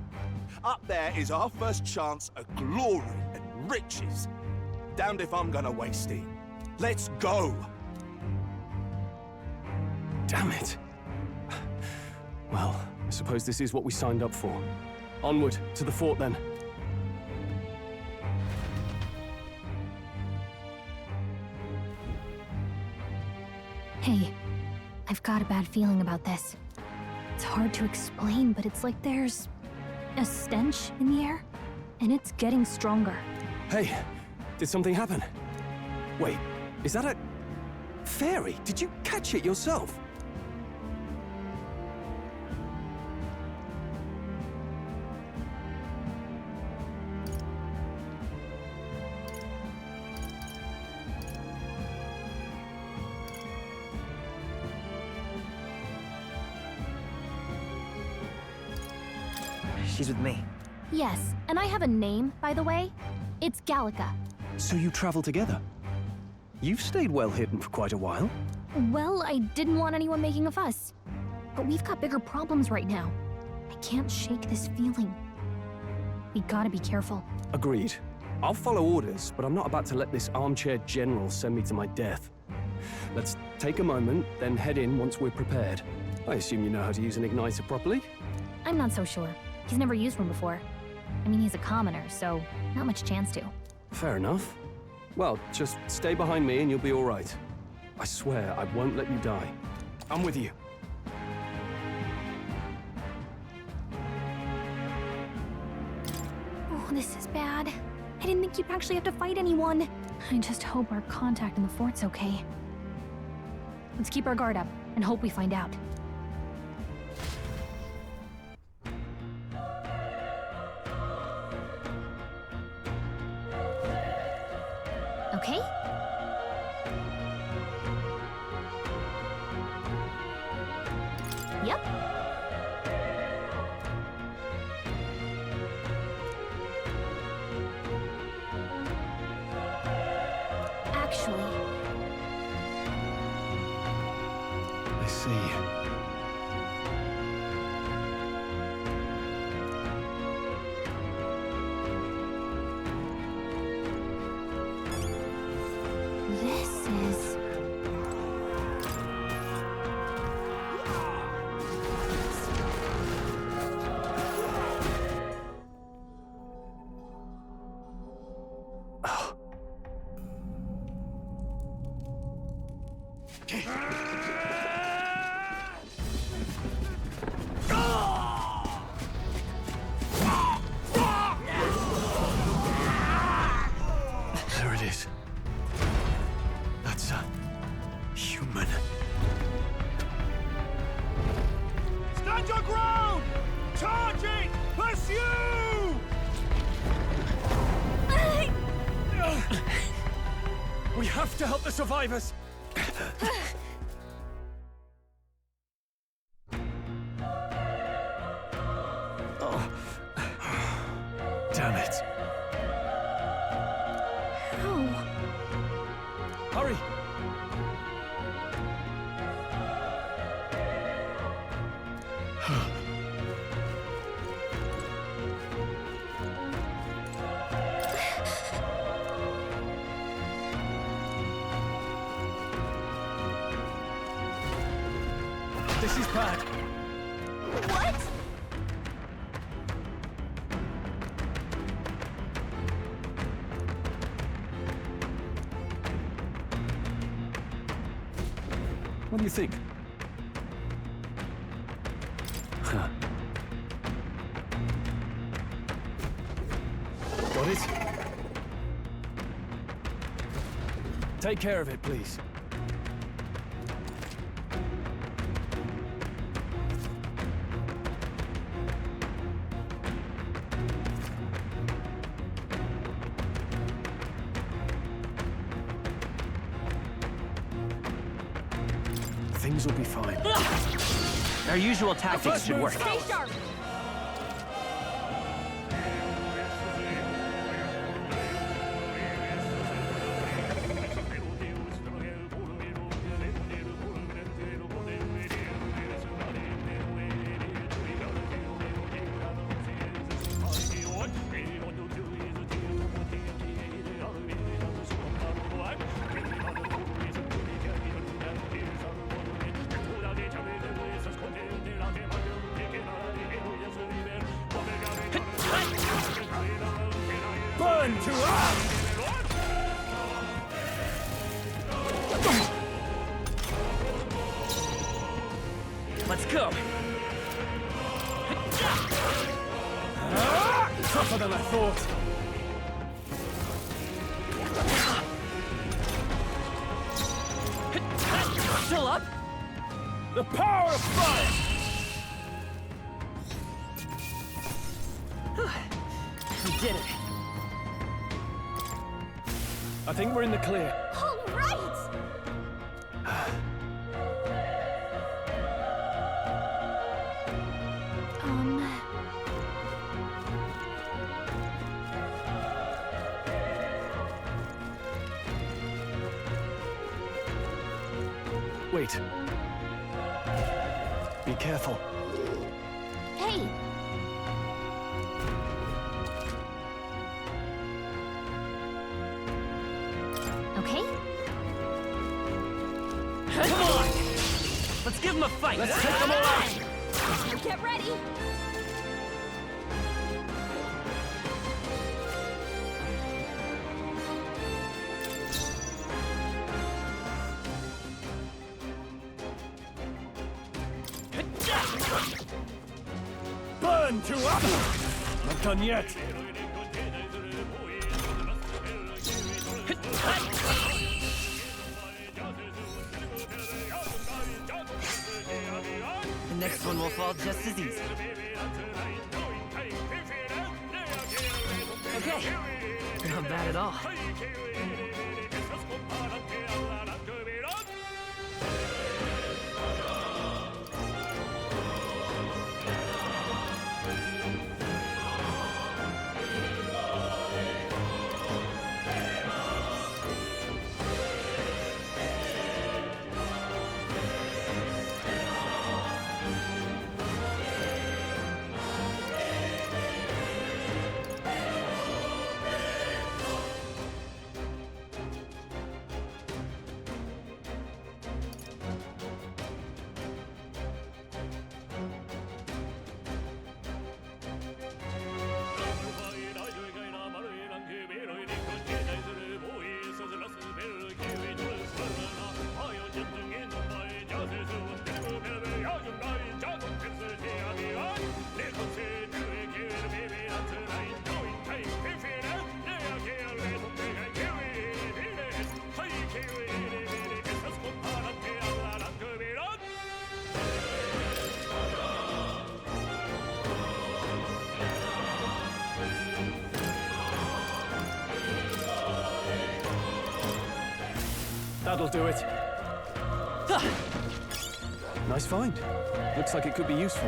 [SPEAKER 22] Up there is our first chance at glory and riches. Damned if I'm gonna waste it. Let's go!
[SPEAKER 21] Damn it. Well, I suppose this is what we signed up for. Onward, to the fort then.
[SPEAKER 9] Hey, I've got a bad feeling about this. It's hard to explain, but it's like there's a stench in the air, and it's getting stronger.
[SPEAKER 21] Hey, did something happen? Wait, is that a... fairy? Did you catch it yourself?
[SPEAKER 14] She's with me.
[SPEAKER 9] Yes, and I have a name, by the way. It's Gallica.
[SPEAKER 21] So you travel together? You've stayed well hidden for quite a while.
[SPEAKER 9] Well, I didn't want anyone making a fuss. But we've got bigger problems right now. I can't shake this feeling. We gotta be careful.
[SPEAKER 21] Agreed. I'll follow orders, but I'm not about to let this armchair general send me to my death. Let's take a moment, then head in once we're prepared. I assume you know how to use an igniter properly?
[SPEAKER 9] I'm not so sure. He's never used one before. I mean, he's a commoner, so not much chance to.
[SPEAKER 21] Fair enough. Well, just stay behind me and you'll be all right. I swear I won't let you die. I'm with you.
[SPEAKER 9] Oh, this is bad. I didn't think you'd actually have to fight anyone. I just hope our contact in the fort's okay. Let's keep our guard up and hope we find out. Okay? Yep. Actually...
[SPEAKER 21] I see.
[SPEAKER 9] This is...
[SPEAKER 22] There it is. That's a human.
[SPEAKER 12] We have to help the survivors! Oh. Damn it.
[SPEAKER 9] How?
[SPEAKER 12] Hurry! This is bad.
[SPEAKER 9] What?
[SPEAKER 21] What do you think? Huh. Got it? Take care of it, please. Things will be fine.
[SPEAKER 14] Our usual tactics should work.
[SPEAKER 9] Stay sharp.
[SPEAKER 12] Burn to us!
[SPEAKER 14] Let's go!
[SPEAKER 12] Tougher than I thought.
[SPEAKER 14] Still up?
[SPEAKER 12] The power of fire!
[SPEAKER 14] We did it.
[SPEAKER 21] I think we're in the clear.
[SPEAKER 9] All right!
[SPEAKER 21] Wait. Be careful.
[SPEAKER 9] Hey! Okay?
[SPEAKER 14] Come on! Let's give them a fight! Let's take them all out!
[SPEAKER 9] Get ready!
[SPEAKER 12] Burn to us! Not done yet.
[SPEAKER 14] The next one will fall just as easy. Okay. Not bad at all.
[SPEAKER 21] That'll do it. Nice find. Looks like it could be useful.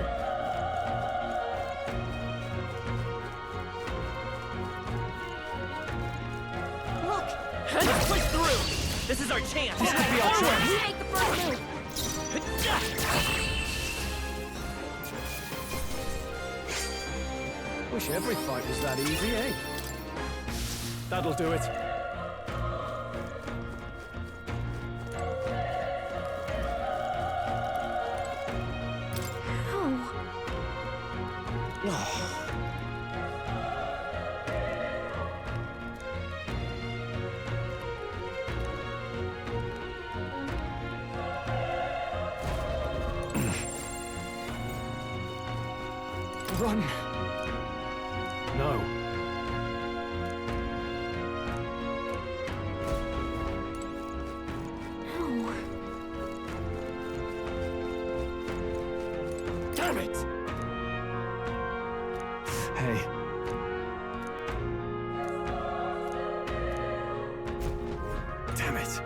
[SPEAKER 14] Look! Let's push through! This is our chance!
[SPEAKER 21] This could be our chance!
[SPEAKER 9] You make the first move!
[SPEAKER 21] Wish every fight was that easy, eh? That'll do it.
[SPEAKER 17] Run!
[SPEAKER 21] No.
[SPEAKER 9] No.
[SPEAKER 21] Damn it! Hey. Damn it.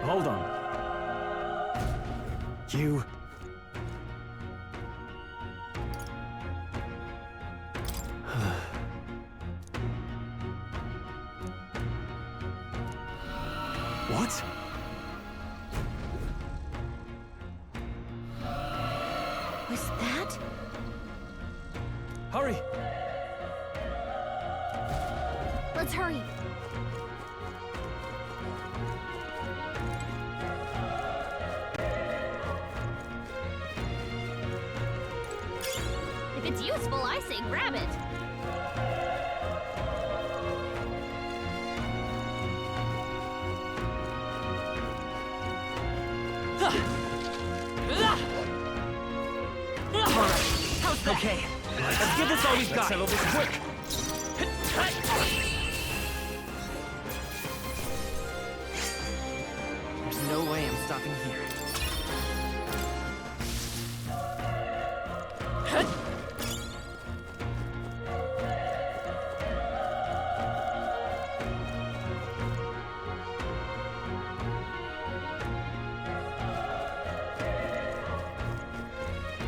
[SPEAKER 21] Hold on. You... What?
[SPEAKER 9] Was that?
[SPEAKER 21] Hurry!
[SPEAKER 9] Let's hurry. If it's useful, I say grab it.
[SPEAKER 14] How's that? Okay, let's give this all we've got.
[SPEAKER 21] Settle this quick.
[SPEAKER 14] There's no way I'm stopping here.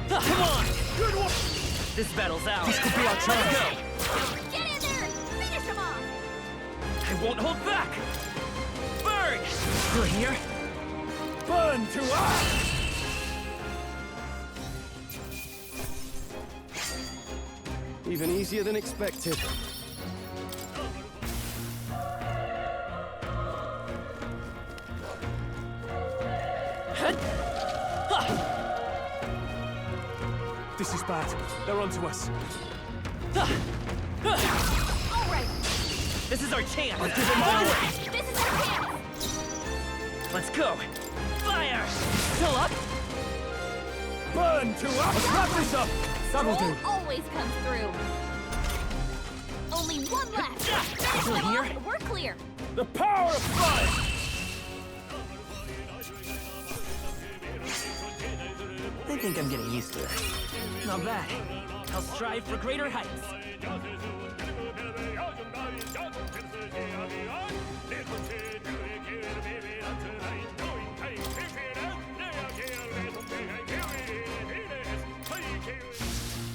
[SPEAKER 14] Come on! Good one! This battle's ours.
[SPEAKER 21] This could be our chance.
[SPEAKER 14] Go!
[SPEAKER 9] Get in there! Finish him off!
[SPEAKER 14] I won't hold back! Burn! You're here?
[SPEAKER 21] Burn to us! Even easier than expected. This is bad. They're onto us.
[SPEAKER 9] All right.
[SPEAKER 14] This is our chance!
[SPEAKER 21] I'll give it my way!
[SPEAKER 9] This is our chance!
[SPEAKER 14] Let's go! Fire! Still up?
[SPEAKER 21] Burn to us! Let's wrap this up! That'll do.
[SPEAKER 9] Always comes through. Only one left. Finish
[SPEAKER 14] Still
[SPEAKER 9] them
[SPEAKER 14] here?
[SPEAKER 9] off and we're clear.
[SPEAKER 21] The power of fire!
[SPEAKER 14] I think I'm getting used to this. Not bad. I'll strive for greater heights.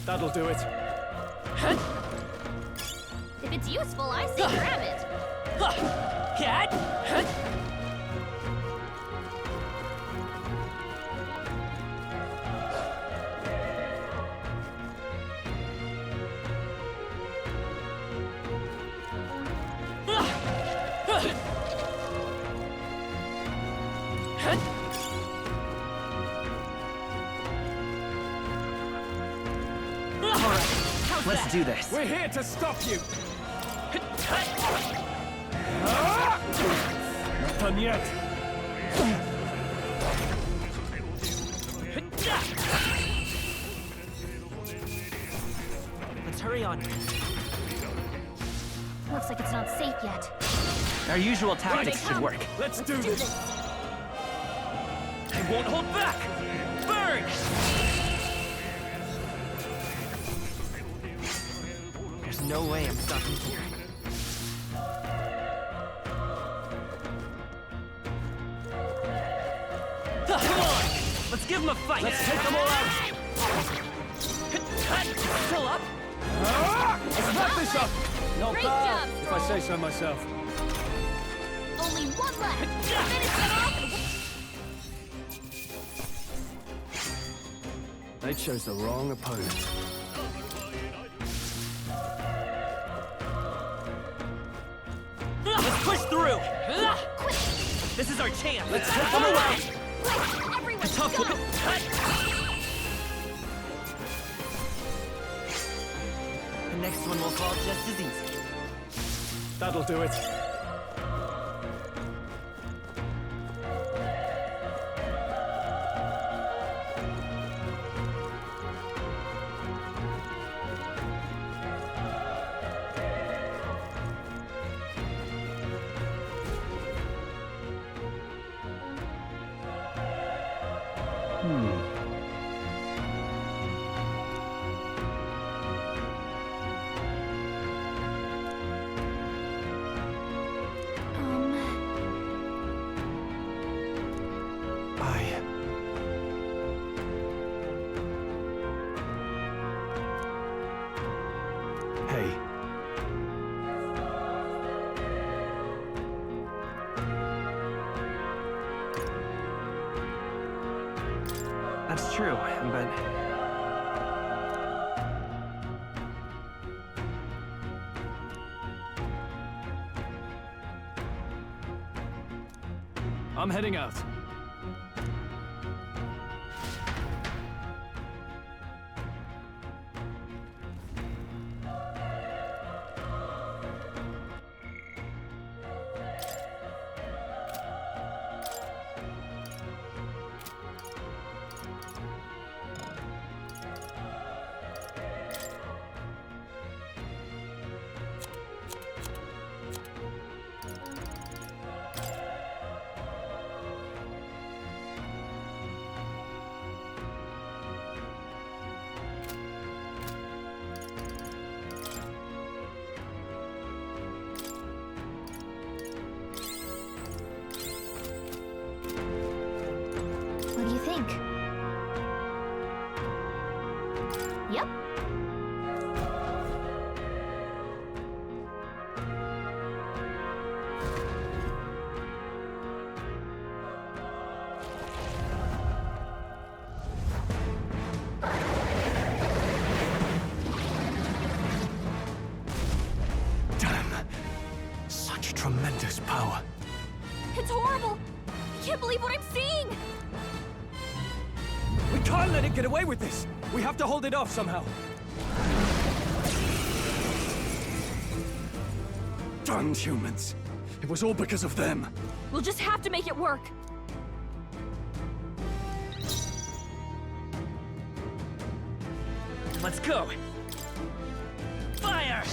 [SPEAKER 21] That'll do it.
[SPEAKER 9] If it's useful, I say grab it.
[SPEAKER 14] Cat! Let's do this.
[SPEAKER 21] We're here to stop you! Not done yet!
[SPEAKER 14] Let's hurry on.
[SPEAKER 9] Looks like it's not safe yet.
[SPEAKER 14] Our usual tactics should work.
[SPEAKER 21] Let's do this!
[SPEAKER 14] I won't hold back! Burn! There's no way I'm stopping here. Let's give them a fight!
[SPEAKER 21] Let's take them all out!
[SPEAKER 6] Still up?
[SPEAKER 21] Let's wrap this up! Not
[SPEAKER 9] Great
[SPEAKER 21] bad,
[SPEAKER 9] job,
[SPEAKER 21] if I say so myself.
[SPEAKER 9] Only one left. Finish them off.
[SPEAKER 21] They chose the wrong opponent.
[SPEAKER 14] Let's push through! This is our chance!
[SPEAKER 21] Let's take them away!
[SPEAKER 9] Everyone,
[SPEAKER 14] Tough
[SPEAKER 9] go.
[SPEAKER 14] look. The next one will fall just as easy.
[SPEAKER 21] That'll do it. Hey.
[SPEAKER 14] That's true, but...
[SPEAKER 21] I'm heading out.
[SPEAKER 9] What do you think? Yep.
[SPEAKER 21] Damn. Such tremendous power.
[SPEAKER 9] It's horrible. I can't believe what I'm seeing.
[SPEAKER 21] We can't let it get away with this! We have to hold it off somehow! Damned humans! It was all because of them!
[SPEAKER 9] We'll just have to make it work.
[SPEAKER 14] Let's go! Fire!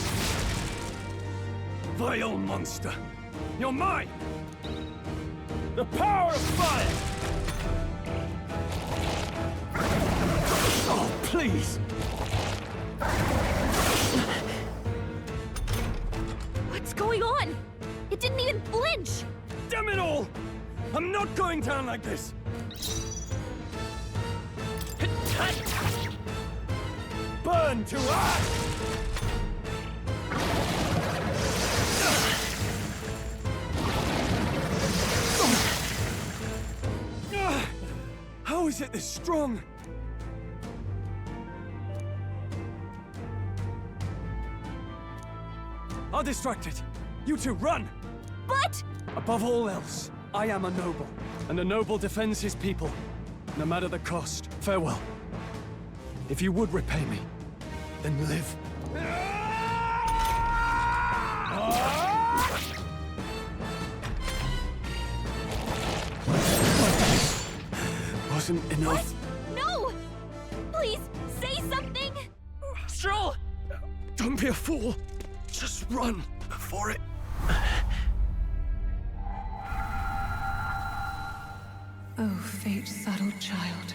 [SPEAKER 21] Vile monster! You're mine! The power of fire! Oh, please!
[SPEAKER 9] What's going on? It didn't even flinch!
[SPEAKER 21] Damn it all! I'm not going down like this! Burn to ash! How is it this strong? I'll distract it. You two, run!
[SPEAKER 9] But...
[SPEAKER 21] Above all else, I am a noble, and a noble defends his people, no matter the cost. Farewell. If you would repay me, then live. Wasn't enough.
[SPEAKER 9] What? No! Please, say something!
[SPEAKER 14] Stroll!
[SPEAKER 21] Don't be a fool. Just run before it...
[SPEAKER 13] Oh, fate-saddled child.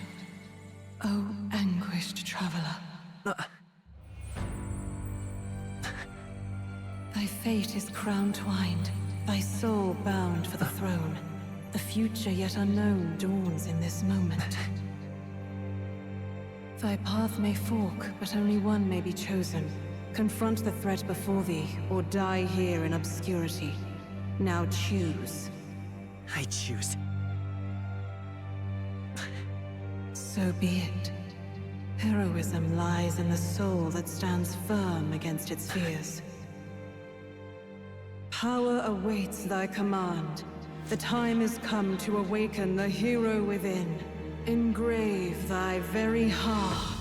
[SPEAKER 13] Oh, anguished traveler. Thy fate is crown-twined, thy soul bound for the throne. The future yet unknown dawns in this moment. Thy path may fork, but only one may be chosen. Confront the threat before thee, or die here in obscurity. Now choose.
[SPEAKER 14] I choose.
[SPEAKER 13] So be it. Heroism lies in the soul that stands firm against its fears. Power awaits thy command. The time is come to awaken the hero within. Engrave thy very heart.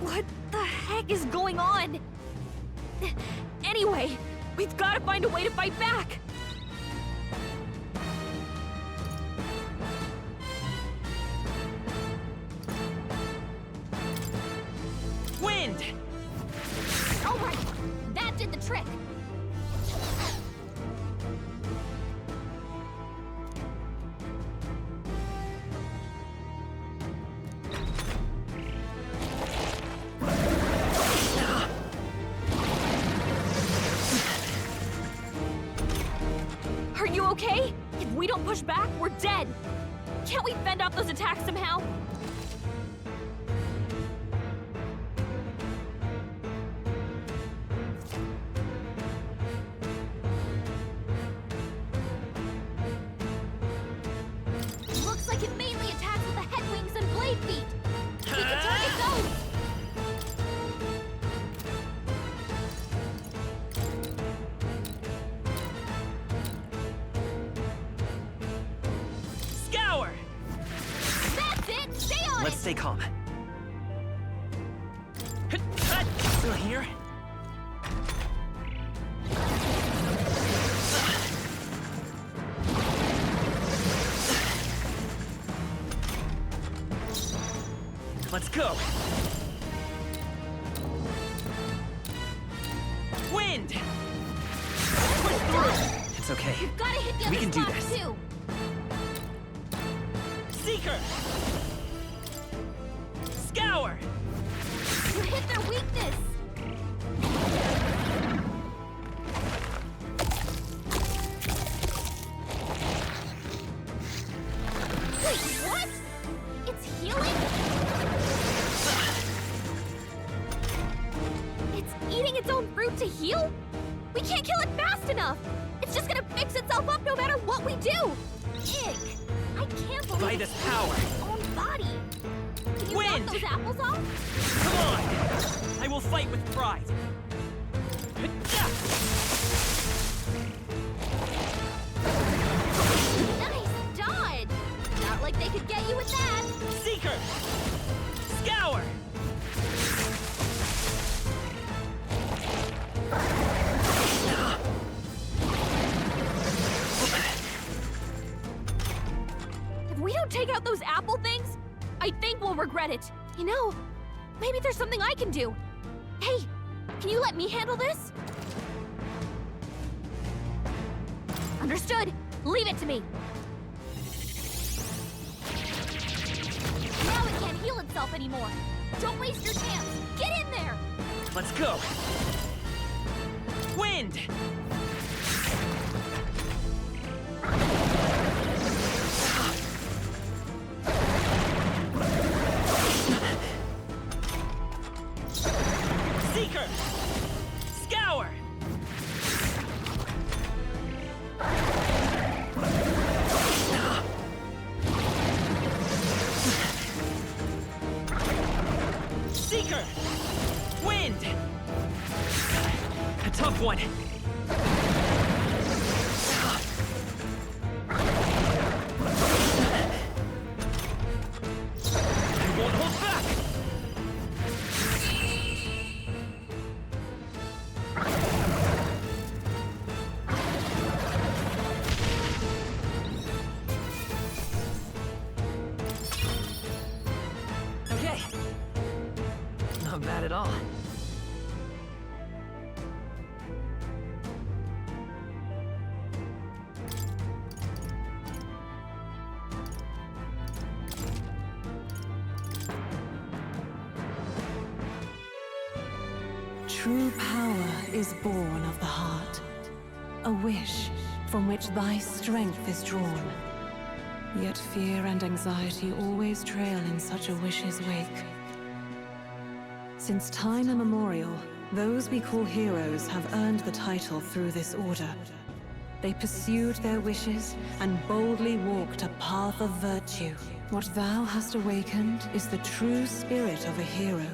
[SPEAKER 9] What the heck is going on? Anyway, we've got to find a way to fight back!
[SPEAKER 14] Wind!
[SPEAKER 9] Alright, that did the trick! Are you okay? If we don't push back, we're dead! Can't we fend off those attacks somehow? Looks like it mainly attacks with the head wings and blade feet! We can target those!
[SPEAKER 14] Scour!
[SPEAKER 9] That's it! Stay on
[SPEAKER 14] Let's
[SPEAKER 9] it!
[SPEAKER 14] stay calm. Still here? Let's go! Wind! Push through! It's okay.
[SPEAKER 9] You've got to hit the
[SPEAKER 14] We
[SPEAKER 9] other
[SPEAKER 14] can do
[SPEAKER 9] spots,
[SPEAKER 14] this.
[SPEAKER 9] too!
[SPEAKER 14] Seeker! Scour!
[SPEAKER 9] You hit their weakness! Wait, what? It's healing? It's eating its own fruit to heal? We can't kill it fast enough! It's just gonna fix itself up no matter what we do! Ick! I can't believe
[SPEAKER 14] By
[SPEAKER 9] it's
[SPEAKER 14] this
[SPEAKER 9] eating
[SPEAKER 14] power.
[SPEAKER 9] its own body! Can you
[SPEAKER 14] Wind!
[SPEAKER 9] knock those apples off?
[SPEAKER 14] Come on! I will fight with pride.
[SPEAKER 9] Nice dodge! Not like they could get you with that!
[SPEAKER 14] Seeker! Scour!
[SPEAKER 9] If we don't take out those apple things, I think we'll regret it. You know, maybe there's something I can do. Hey, can you let me handle this? Understood. Leave it to me. Now it can't heal itself anymore. Don't waste your chance. Get in there!
[SPEAKER 14] Let's go! Wind! Seeker! Scour! Seeker! tough one. I won't hold back! Okay. Not bad at all.
[SPEAKER 13] True power is born of the heart, a wish from which thy strength is drawn. Yet fear and anxiety always trail in such a wish's wake. Since time immemorial, those we call heroes have earned the title through this order. They pursued their wishes and boldly walked a path of virtue. What thou hast awakened is the true spirit of a hero.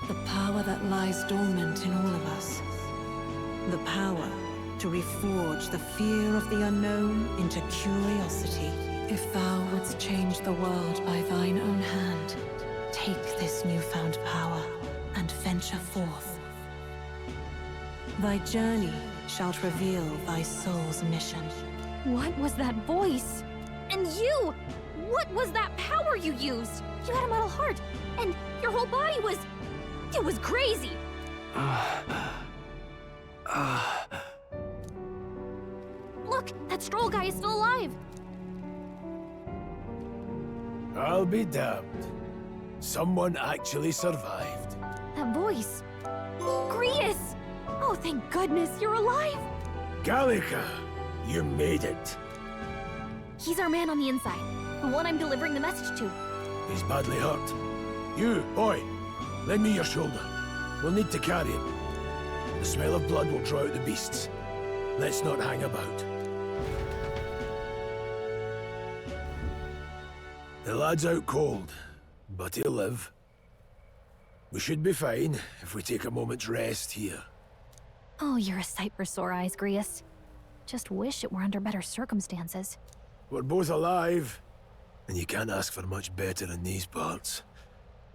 [SPEAKER 13] The power that lies dormant in all of us. The power to reforge the fear of the unknown into curiosity. If thou wouldst change the world by thine own hand, take this newfound power and venture forth. Thy journey shalt reveal thy soul's mission.
[SPEAKER 9] What was that voice? And you! What was that power you used? You had a metal heart, and your whole body was... It was crazy! Look, that Stroll guy is still alive!
[SPEAKER 11] I'll be damned. Someone actually survived.
[SPEAKER 9] That voice... Grius! Oh, thank goodness, you're alive!
[SPEAKER 11] Gallica, you made it.
[SPEAKER 9] He's our man on the inside, the one I'm delivering the message to.
[SPEAKER 11] He's badly hurt. You, boy, lend me your shoulder. We'll need to carry him. The smell of blood will draw out the beasts. Let's not hang about. The lad's out cold, but he'll live. We should be fine if we take a moment's rest here.
[SPEAKER 9] Oh, you're a sight for sore eyes, Grius. Just wish it were under better circumstances.
[SPEAKER 11] We're both alive, and you can't ask for much better in these parts.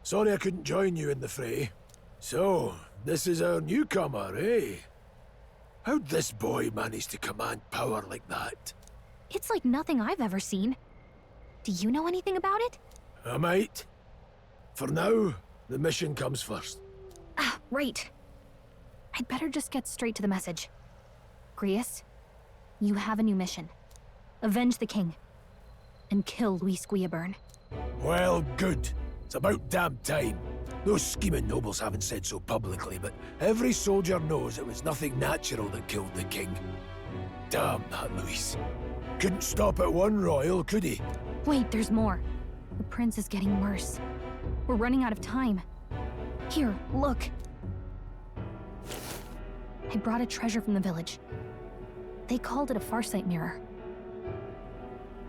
[SPEAKER 11] Sorry I couldn't join you in the fray. So, this is our newcomer, eh? How'd this boy manage to command power like that?
[SPEAKER 9] It's like nothing I've ever seen. Do you know anything about it?
[SPEAKER 11] I might. For now, the mission comes first.
[SPEAKER 9] Ah, right. I'd better just get straight to the message. Grius, you have a new mission. Avenge the king. And kill Luis Guillaburn.
[SPEAKER 11] Well, good. It's about damn time. Those scheming nobles haven't said so publicly, but every soldier knows it was nothing natural that killed the king. Damn that Luis. Couldn't stop at one royal, could he?
[SPEAKER 9] Wait, there's more. The prince is getting worse. We're running out of time. Here, look. I brought a treasure from the village. They called it a farsight mirror.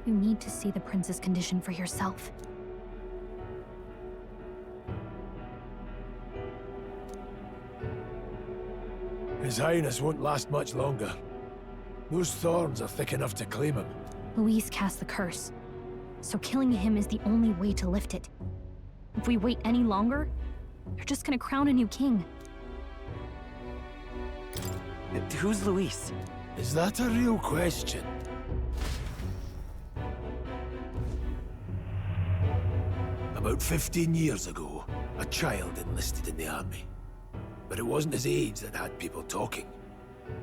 [SPEAKER 9] You need to see the prince's condition for yourself.
[SPEAKER 11] His Highness won't last much longer. Those thorns are thick enough to claim him.
[SPEAKER 9] Luis cast the curse, so killing him is the only way to lift it. If we wait any longer, they're just gonna crown a new king.
[SPEAKER 14] Who's Luis?
[SPEAKER 11] Is that a real question? About 15 years ago, a child enlisted in the army. But it wasn't his age that had people talking.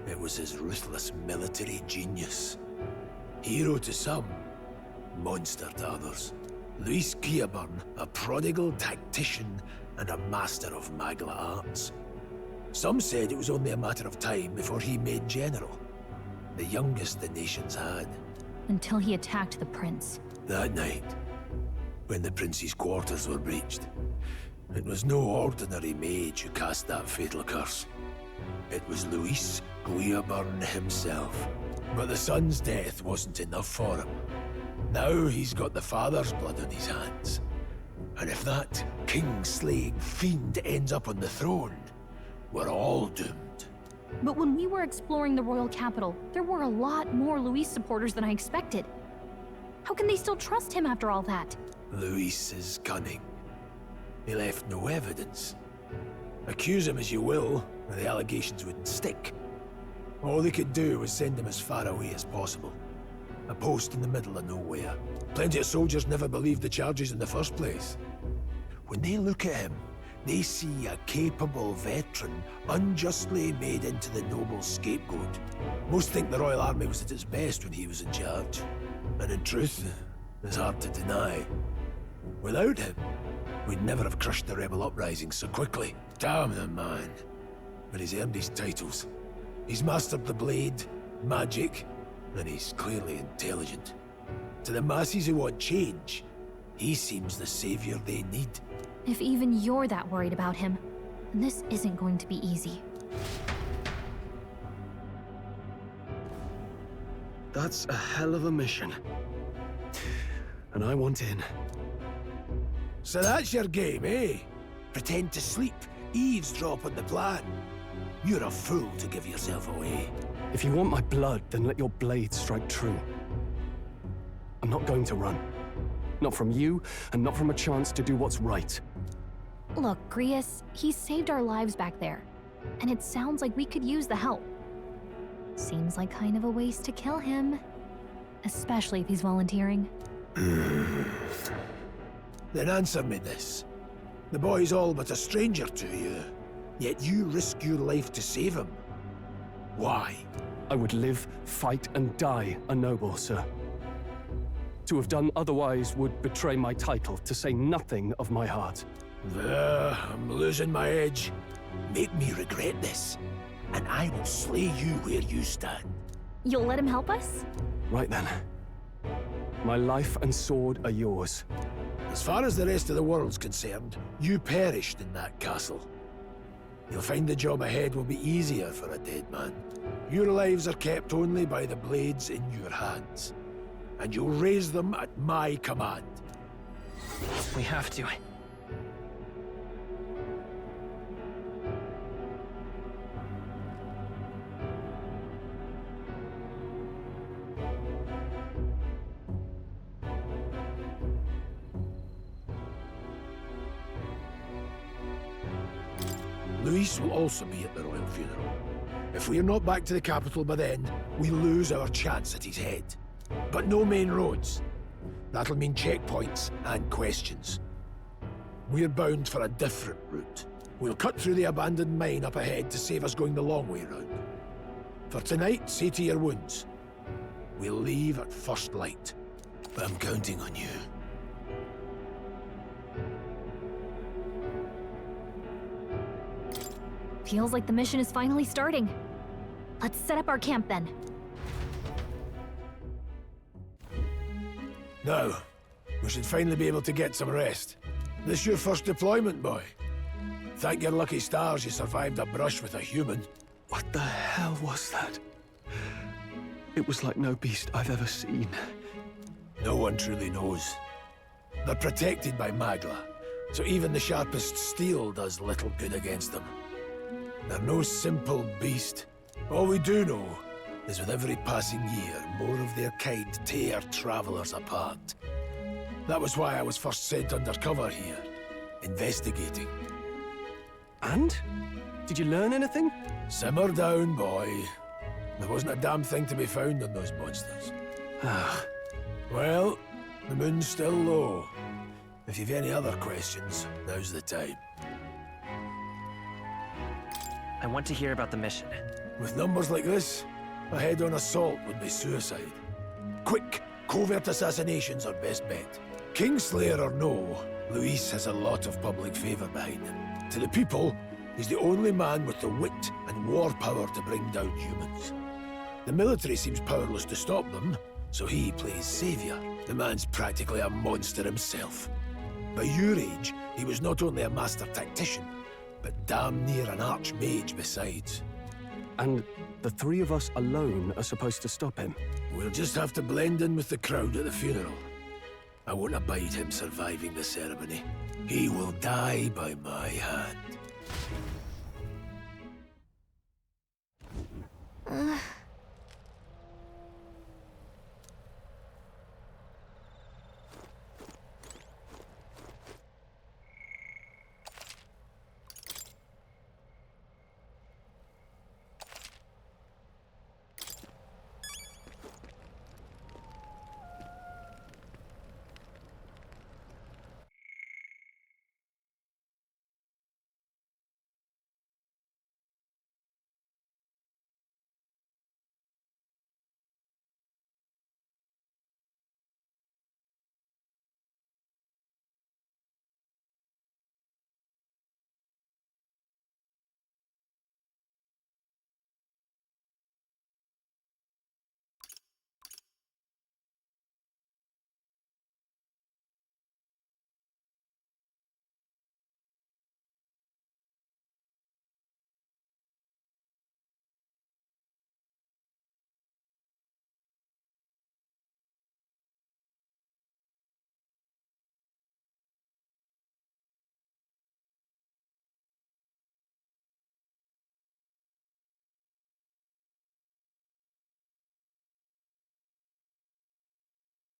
[SPEAKER 11] It was his ruthless military genius. Hero to some, monster to others. Luis Guillaburn, a prodigal tactician and a master of Magla arts. Some said it was only a matter of time before he made general. The youngest the nations had.
[SPEAKER 9] Until he attacked the prince.
[SPEAKER 11] That night, when the prince's quarters were breached, it was no ordinary mage who cast that fatal curse. It was Luis Guillaburn himself. But the son's death wasn't enough for him. Now he's got the father's blood on his hands. And if that king-slaying fiend ends up on the throne, we're all doomed.
[SPEAKER 9] But when we were exploring the royal capital, there were a lot more Luis supporters than I expected. How can they still trust him after all that?
[SPEAKER 11] Luis is cunning. He left no evidence. Accuse him as you will, the allegations wouldn't stick. All they could do was send him as far away as possible. A post in the middle of nowhere. Plenty of soldiers never believed the charges in the first place. When they look at him, they see a capable veteran unjustly made into the noble scapegoat. Most think the Royal Army was at its best when he was in charge. And in truth, it's hard to deny. Without him, we'd never have crushed the rebel uprising so quickly. Damn the man. But he's earned his titles. He's mastered the blade, magic, and he's clearly intelligent. To the masses who want change, he seems the savior they need.
[SPEAKER 9] If even you're that worried about him, then this isn't going to be easy.
[SPEAKER 21] That's a hell of a mission. And I want in.
[SPEAKER 11] So that's your game, eh? Pretend to sleep, eavesdrop on the plan. You're a fool to give yourself away.
[SPEAKER 21] If you want my blood, then let your blade strike true. I'm not going to run. Not from you, and not from a chance to do what's right.
[SPEAKER 9] Look, Grius, he saved our lives back there. And it sounds like we could use the help. Seems like kind of a waste to kill him. Especially if he's volunteering.
[SPEAKER 11] Then answer me this. The boy's all but a stranger to you, yet you risk your life to save him. Why?
[SPEAKER 21] I would live, fight, and die a noble, sir. To have done otherwise would betray my title, to say nothing of my heart.
[SPEAKER 11] I'm losing my edge. Make me regret this, and I will slay you where you stand.
[SPEAKER 9] You'll let him help us?
[SPEAKER 21] Right then. My life and sword are yours.
[SPEAKER 11] As far as the rest of the world's concerned, you perished in that castle. You'll find the job ahead will be easier for a dead man. Your lives are kept only by the blades in your hands, and you'll raise them at my command.
[SPEAKER 14] We have to.
[SPEAKER 11] Luis will also be at the royal funeral. If we're not back to the capital by then, we lose our chance at his head. But no main roads. That'll mean checkpoints and questions. We're bound for a different route. We'll cut through the abandoned mine up ahead to save us going the long way round. For tonight, see to your wounds. We'll leave at first light. I'm counting on you.
[SPEAKER 9] Feels like the mission is finally starting. Let's set up our camp then.
[SPEAKER 11] Now, we should finally be able to get some rest. This your first deployment, boy. Thank your lucky stars you survived a brush with a human.
[SPEAKER 21] What the hell was that? It was like no beast I've ever seen.
[SPEAKER 11] No one truly knows. They're protected by Magla, so even the sharpest steel does little good against them. They're no simple beast. All we do know is with every passing year, more of their kind tear travelers apart. That was why I was first sent undercover here, investigating.
[SPEAKER 21] And? Did you learn anything?
[SPEAKER 11] Simmer down, boy. There wasn't a damn thing to be found on those monsters. Well, the moon's still low. If you've any other questions, now's the time.
[SPEAKER 14] I want to hear about the mission.
[SPEAKER 11] With numbers like this, a head-on assault would be suicide. Quick, covert assassinations are best bet. Kingslayer or no, Luis has a lot of public favor behind him. To the people, he's the only man with the wit and war power to bring down humans. The military seems powerless to stop them, so he plays savior. The man's practically a monster himself. By your age, he was not only a master tactician, but damn near an archmage besides.
[SPEAKER 21] And the three of us alone are supposed to stop him?
[SPEAKER 11] We'll just have to blend in with the crowd at the funeral. I won't abide him surviving the ceremony. He will die by my hand.
[SPEAKER 9] Ugh.